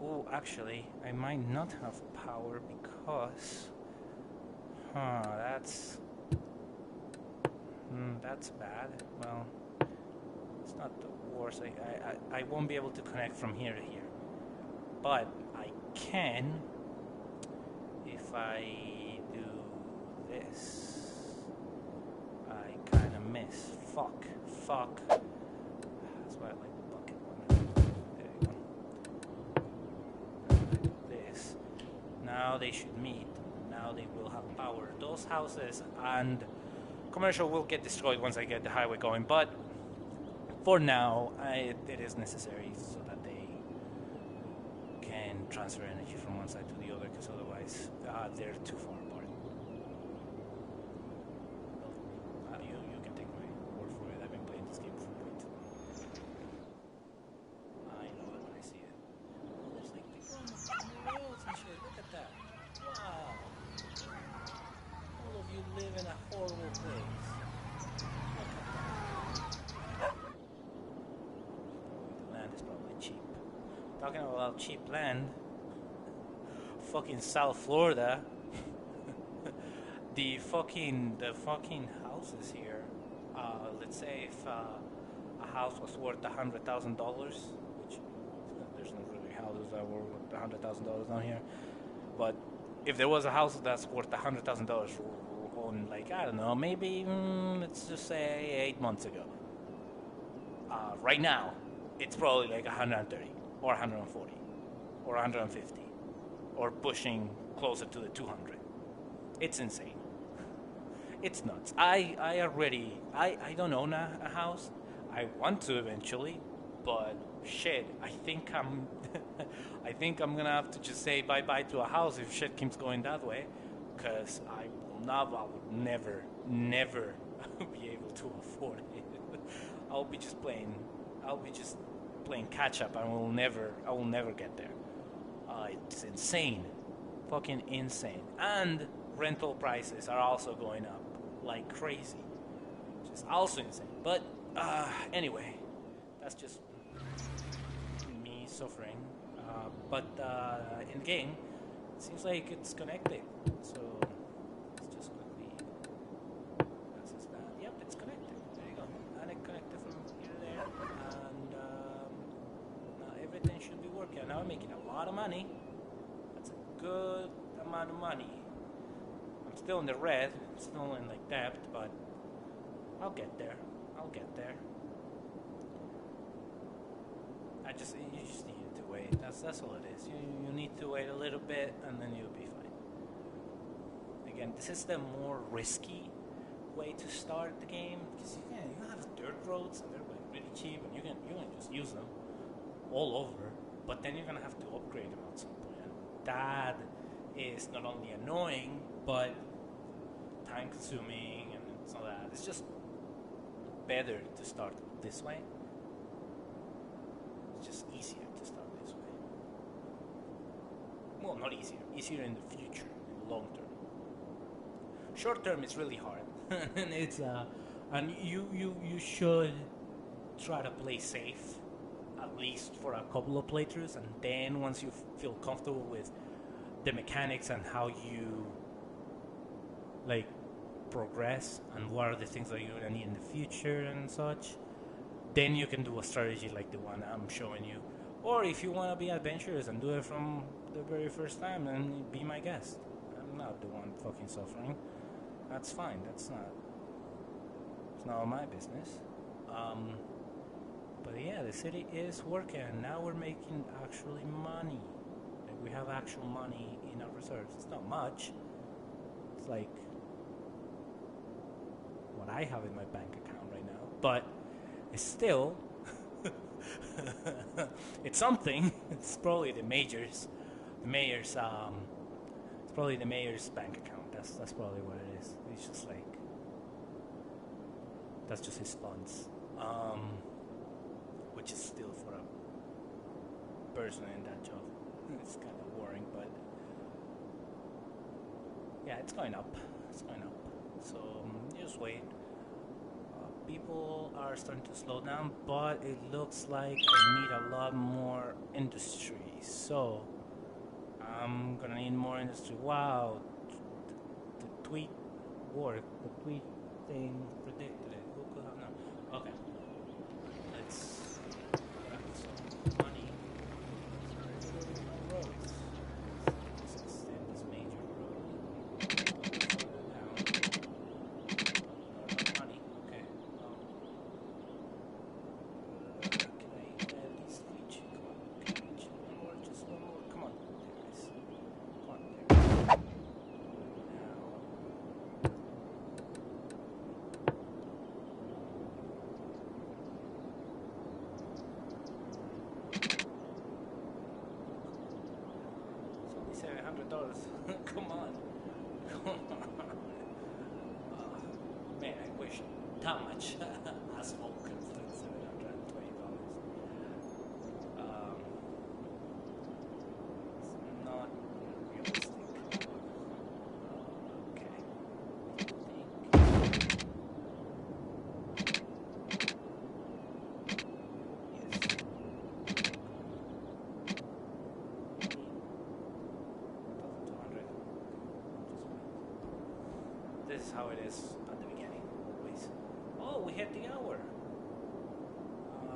Oh, actually, I might not have power because that's bad. Well, it's not the worst. I won't be able to connect from here to here, but I can if I do this. I kind of miss. Fuck. That's why I like the bucket one. There you go. I do this. now they should meet. Now they will have power. Those houses and commercial will get destroyed once I get the highway going, but for now, it is necessary so that they can transfer energy from one side to the other, because otherwise they're too far apart. You can take my word for it. I've been playing this game for a bit. I know it when I see it. There's like people on the roads and shit. Look at that. Wow. All of you live in a horrible place. The land is probably cheap. Talking about cheap land, fucking South Florida, the fucking houses here. Let's say if a house was worth $100,000, which there's no really houses that were worth $100,000 down here, but if there was a house that's worth $100,000 on, like, I don't know, maybe let's just say 8 months ago, right now it's probably like 130 or 140 or 150 or pushing closer to the 200. It's insane. It's nuts. I don't own a house. I want to eventually, but shit, I think I'm I think I'm gonna have to just say bye-bye to a house if shit keeps going that way, because I would never be able to afford it. I'll be just playing catch up. I will never get there. It's insane, fucking insane. And rental prices are also going up like crazy, which is also insane. But anyway, that's just me suffering. But in the game, it seems like it's connected. So let's just quickly access that. Yep, it's connected. There you go. And it connected from here to there, and now everything should be working. Now I'm making a lot of money. That's a good amount of money. I'm still in the red, still in like debt, but I'll get there. You just need to wait. That's all it is. You need to wait a little bit, and then you'll be fine. Again, this is the more risky way to start the game, because you have dirt roads and they're like really cheap, and you can just use them all over. But then you're gonna have to upgrade them at some point. And that is not only annoying, but time consuming, and it's all that. It's just better to start this way. It's just easier to start this way. Well, not easier. Easier in the future, in the long term. Short term is really hard, and it's and you should try to play safe, at least for a couple of playthroughs, and then once you feel comfortable with the mechanics and how you like progress and what are the things that you're gonna need in the future and such, then you can do a strategy like the one I'm showing you. Or if you want to be adventurous and do it from the very first time, then be my guest. I'm not the one fucking suffering. That's fine. It's not my business. But yeah, the city is working. Now we're making actually money. Like, we have actual money in our reserves. It's not much. It's like what I have in my bank account right now. But it's still it's something. It's probably the mayor's it's probably the mayor's bank account. That's probably what it is. It's just like, that's just his funds, which is still for a person in that job. It's kind of boring, but yeah, it's going up. So just wait. People are starting to slow down, but it looks like I need a lot more industry. So I'm gonna need more industry. Wow, the tweet worked. The tweet thing predicted it. Who could have known? Okay, let's some money. Roads. Let's extend this major road. Down. Money. Okay. Can I at least reach? Come on. Can I reach one more? Just one more. Come on. There it is. Come on. There $100. Come on. Man, I wish that much asphalt could afford $720. It's not realistic. Okay. This is how it is at the beginning, always. Oh, we hit the hour. I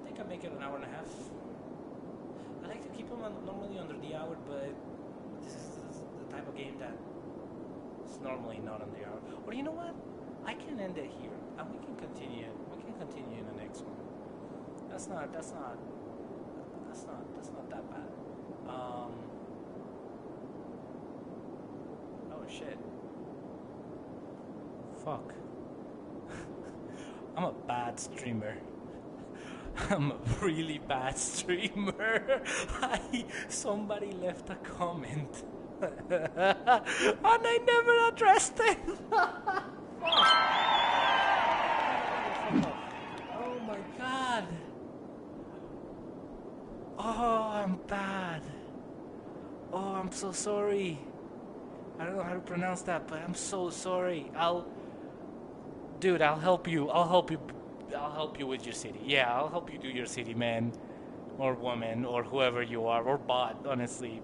think I make it an hour and a half. I like to keep them normally under the hour, but this is the type of game that is normally not under the hour. Or you know what? I can end it here, and we can continue. We can continue in the next one. That's not that bad. Oh shit. Fuck. I'm a bad streamer. I'm a really bad streamer. Somebody left a comment. And I never addressed it. Oh my god. Oh, I'm bad. Oh, I'm so sorry. I don't know how to pronounce that, but I'm so sorry. Dude, I'll help you. I'll help you with your city. Yeah, I'll help you do your city, man. Or woman, or whoever you are, or bot, honestly.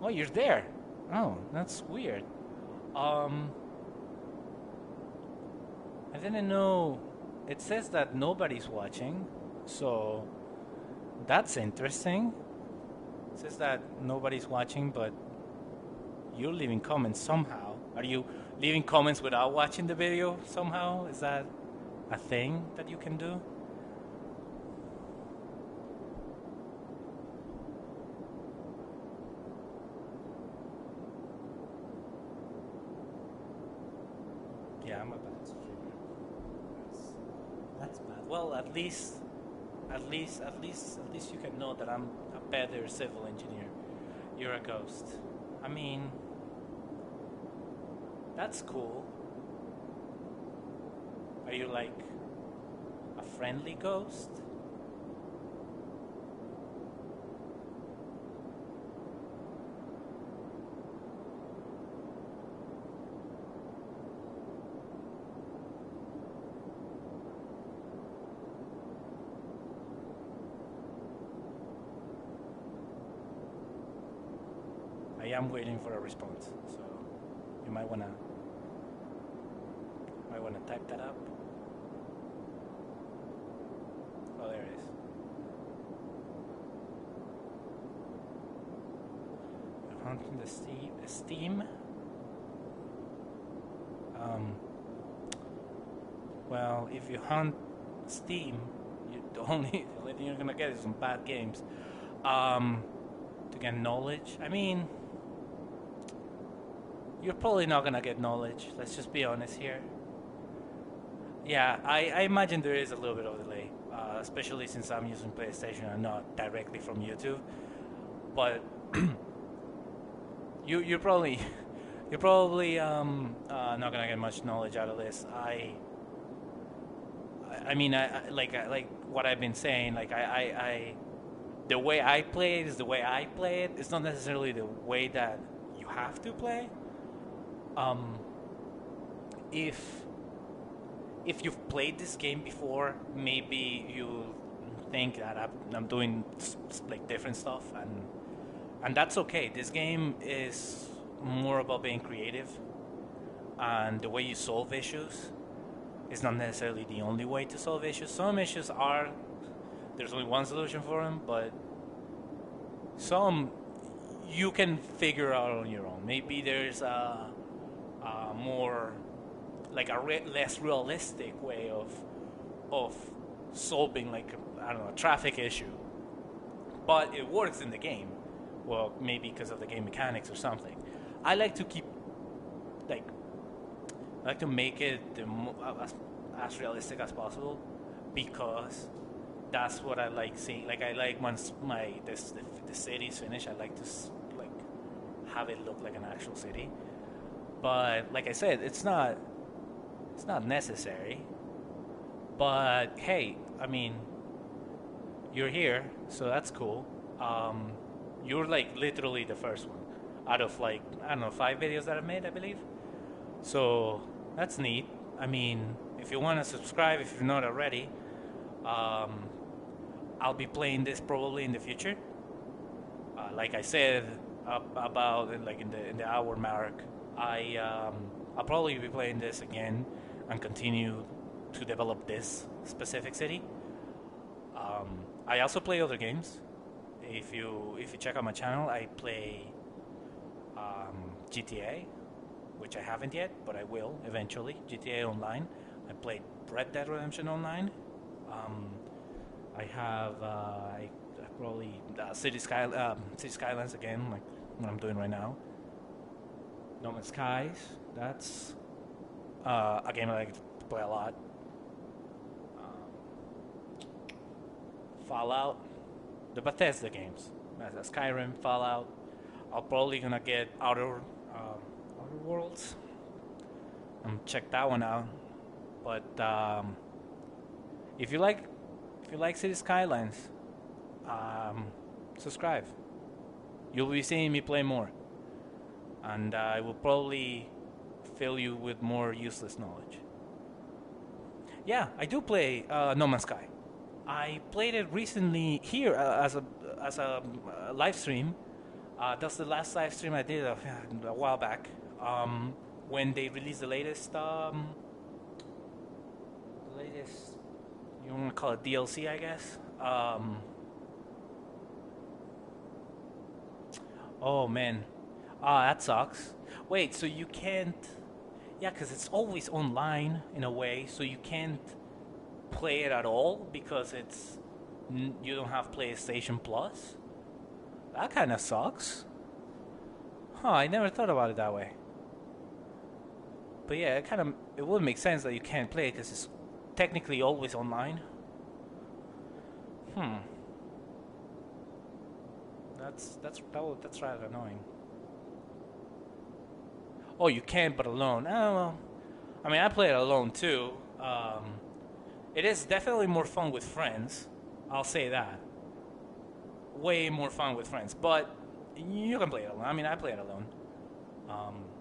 Oh, you're there. Oh, that's weird. I didn't know. It says that nobody's watching, so that's interesting. It says that nobody's watching, but you're leaving comments somehow. Are you leaving comments without watching the video somehow? Is that a thing that you can do? Yeah, I'm a bad streamer. That's bad. Well, at least you can know that I'm a better civil engineer. You're a ghost. I mean, that's cool. Are you like a friendly ghost? I am waiting for a response, so you might wanna type that up. Oh, there it is. You're hunting the steam. Well, if you hunt Steam, the only thing you're gonna get is some bad games. To get knowledge, I mean, you're probably not gonna get knowledge. Let's just be honest here. Yeah, I imagine there is a little bit of delay, especially since I'm using PlayStation and not directly from YouTube. But you're probably not gonna get much knowledge out of this. I mean, I like what I've been saying. Like the way I play it is the way I play it. It's not necessarily the way that you have to play. If you've played this game before, maybe you think that I'm doing like different stuff, and that's okay. This game is more about being creative, and the way you solve issues is not necessarily the only way to solve issues. Some issues are there's only one solution for them, but some you can figure out on your own. Maybe there's a more like a less realistic way of solving, like, I don't know, a traffic issue, but it works in the game. Well, maybe because of the game mechanics or something. I like to keep I like to make it as realistic as possible, because That's what I like seeing. Like I like once the city's finished, I like to like have it look like an actual city. But like I said, it's not necessary. But hey, I mean, you're here, so that's cool. Um, you're like literally the first one out of like I don't know 5 videos that I've made, I believe. So that's neat. I mean, if you want to subscribe, if you're not already, um, I'll be playing this probably in the future. Like I said about like in the hour mark, I'll probably be playing this again and continue to develop this specific city. I also play other games. If you check out my channel, I play GTA, which I haven't yet, but I will eventually. GTA Online. I played Red Dead Redemption Online. Um, I have I probably City Skylines again, like what I'm doing right now. No Man's Skies. That's a game I like to play a lot. Um, Fallout, the Bethesda games, Skyrim, Fallout. I'll probably gonna get Outer Worlds and check that one out. But if you like if you like City Skylines, um, subscribe. You'll be seeing me play more, and I will probably fill you with more useless knowledge. Yeah, I do play No Man's Sky. I played it recently here as a live stream. That's the last live stream I did a while back. When they released the latest, you want to call it DLC, I guess. Oh man, that sucks. Wait, so you can't? Yeah, because it's always online in a way, so you can't play it at all because you don't have PlayStation Plus. That kind of sucks. Huh? I never thought about it that way. But yeah, it would make sense that you can't play it because it's technically always online. Hmm. That's rather annoying. Oh, you can't, but alone. Oh well. I mean, I play it alone too. It is definitely more fun with friends. I'll say that. Way more fun with friends, but you can play it alone. I mean, I play it alone.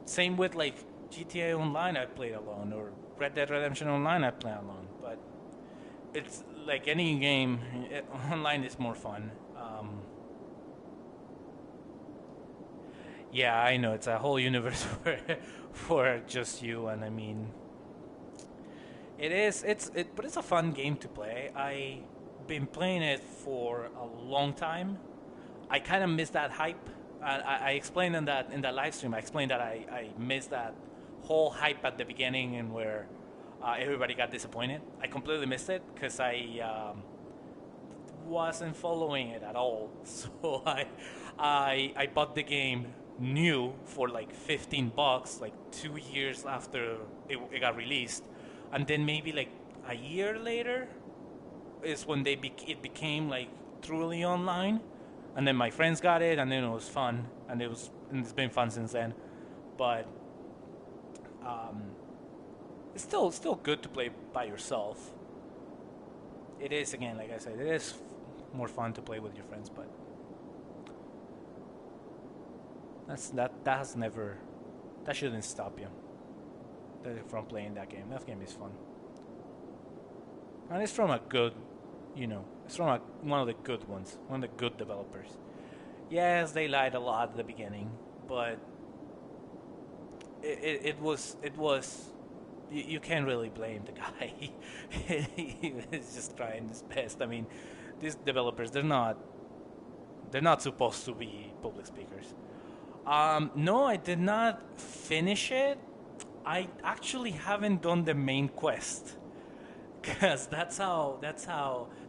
Same with like GTA Online, I play alone, or Red Dead Redemption Online, I play alone. But it's like any game, online is more fun. Yeah, I know it's a whole universe for just you, and I mean, it is. But it's a fun game to play. I been playing it for a long time. I kind of missed that hype. I explained in that live stream. I explained that I missed that whole hype at the beginning and where everybody got disappointed. I completely missed it because I wasn't following it at all. So I bought the game new for like $15, like 2 years after it got released, and then maybe like a year later is when it became like truly online, and then my friends got it, and then it was fun, and it's been fun since then. But um, it's still good to play by yourself. It is again, like I said, it is more fun to play with your friends, but that has never that shouldn't stop you from playing that game. That game is fun, and it's from a good, it's from one of the good ones, one of the good developers. Yes, they lied a lot at the beginning, but it was you can't really blame the guy. He was just trying his best. I mean, these developers they're not supposed to be public speakers. No, I did not finish it. I actually haven't done the main quest because that's how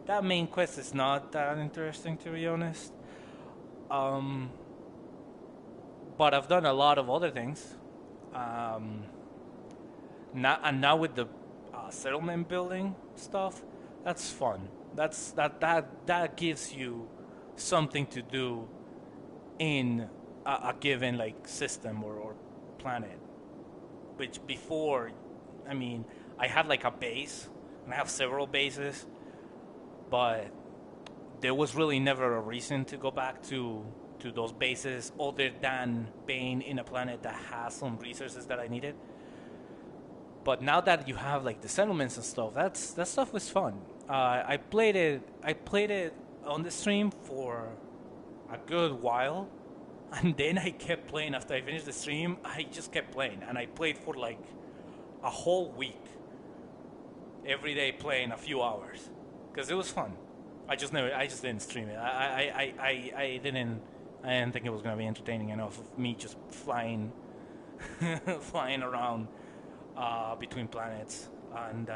that main quest is not that interesting, to be honest. Um, but I've done a lot of other things. Um, now with the settlement building stuff, that's fun. That gives you something to do in a given like system or planet. Which before, I mean, I had like a base, and I have several bases, but there was really never a reason to go back to those bases other than being in a planet that has some resources that I needed. But now that you have like the settlements and stuff, that stuff was fun. I played it on the stream for a good while, and then I kept playing after I finished the stream. I just kept playing, and I played for like a whole week, every day playing a few hours, because it was fun. I just didn't stream it. I didn't think it was gonna be entertaining enough of me just flying, flying around between planets, and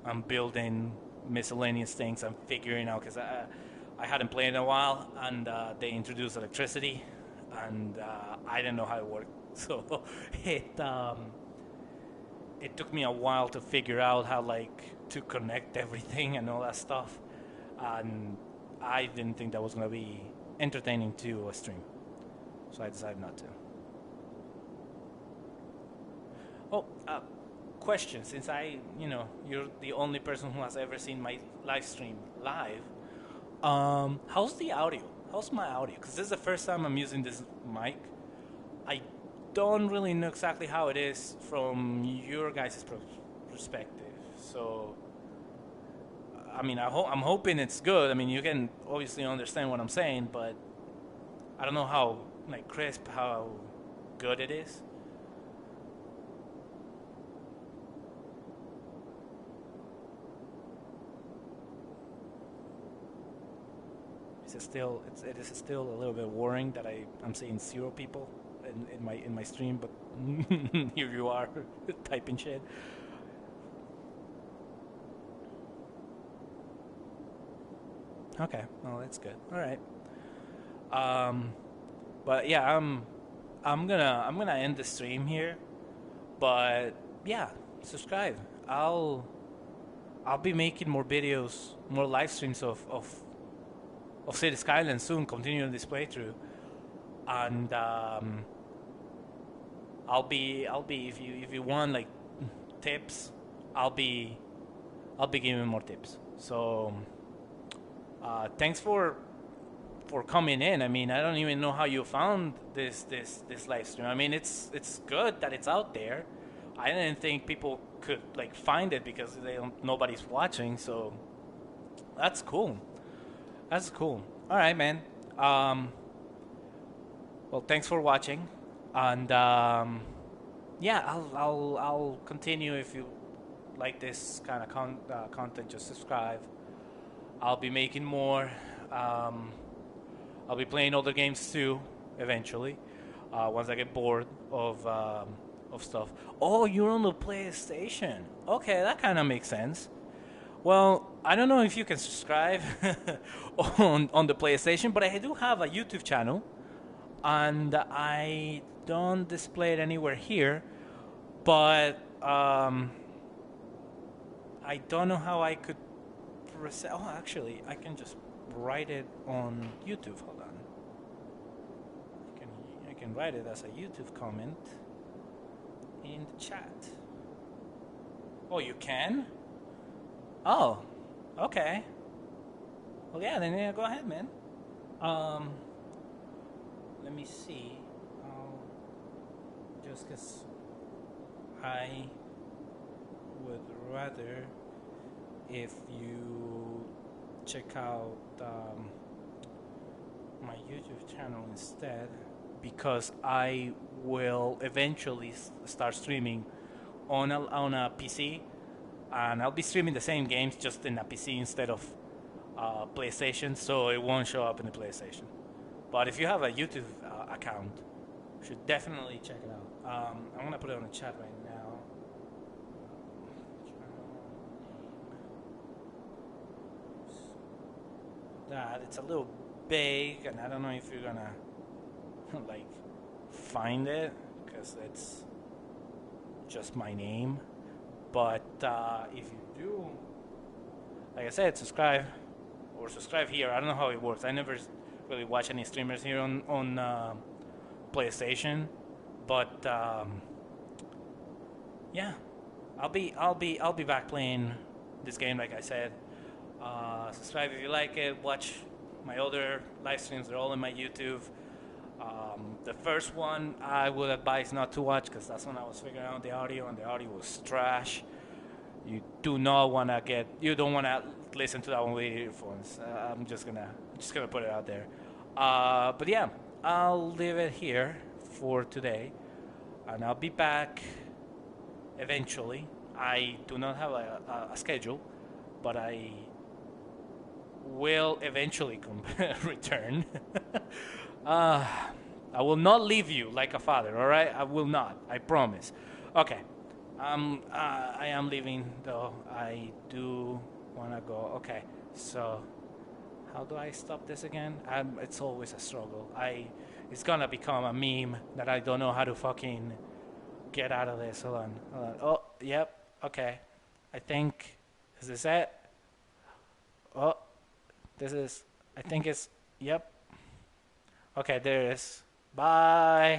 I'm building miscellaneous things. I'm figuring out because I hadn't played in a while, and they introduced electricity, and I didn't know how it worked. So it took me a while to figure out how like to connect everything and all that stuff, and I didn't think that was gonna be entertaining to a stream, so I decided not to. Oh, question. Since you're the only person who has ever seen my live stream live. How's the audio? How's my audio? Because this is the first time I'm using this mic. I don't really know exactly how it is from your guys' perspective. So, I mean, I'm hoping it's good. I mean, you can obviously understand what I'm saying, but I don't know how like crisp, how good it is. It is still a little bit worrying that I'm seeing zero people in my stream, but here you are typing shit. Okay, well that's good. All right. Um, but yeah, I'm gonna end the stream here. But yeah, subscribe. I'll be making more videos, more live streams of City Skylines soon, continuing this playthrough, and I'll be if you want like tips, I'll be I'll be giving more tips. So thanks for coming in. I mean, I don't even know how you found this live stream. I mean, it's good that it's out there. I didn't think people could like find it because nobody's watching. So that's cool. That's cool. All right, man. Well, thanks for watching, and yeah, I'll continue if you like this kind of content. Just subscribe. I'll be making more. I'll be playing other games too, eventually. Once I get bored of stuff. Oh, you're on the PlayStation. Okay, that kind of makes sense. Well, I don't know if you can subscribe on the PlayStation, but I do have a YouTube channel, and I don't display it anywhere here. But I don't know how I could present. Oh, actually, I can just write it on YouTube. Hold on. I can write it as a YouTube comment in the chat. Oh, you can? Oh, okay. Well, yeah, then yeah, go ahead, man. Let me see. Just because I would rather if you check out my YouTube channel instead, because I will eventually start streaming on a PC, and I'll be streaming the same games just in a PC instead of PlayStation, so it won't show up in the PlayStation. But if you have a YouTube account, you should definitely check it out. I'm gonna put it on the chat right now. That it's a little big, and I don't know if you're gonna like find it because it's just my name. But if you do, like I said, subscribe or subscribe here. I don't know how it works. I never really watch any streamers here on PlayStation, but yeah, I'll be back playing this game. Like I said, subscribe if you like it. Watch my other live streams. They're all in my YouTube. The first one I would advise not to watch because that's when I was figuring out the audio, and the audio was trash. You do not want to get. You don't want to listen to that one with earphones. I'm just gonna put it out there. But yeah, I'll leave it here for today, and I'll be back eventually. I do not have a schedule, but I will eventually return. uh, I will not leave you like a father, all right? I will not. I promise. Okay. I am leaving though. I do wanna go. Okay. So, how do I stop this again? It's always a struggle. It's gonna become a meme that I don't know how to fucking get out of this. Hold on. Hold on. Oh, yep. Okay. I think. Is this it? Oh, this is. I think it's. Yep. Okay, there it is. Bye.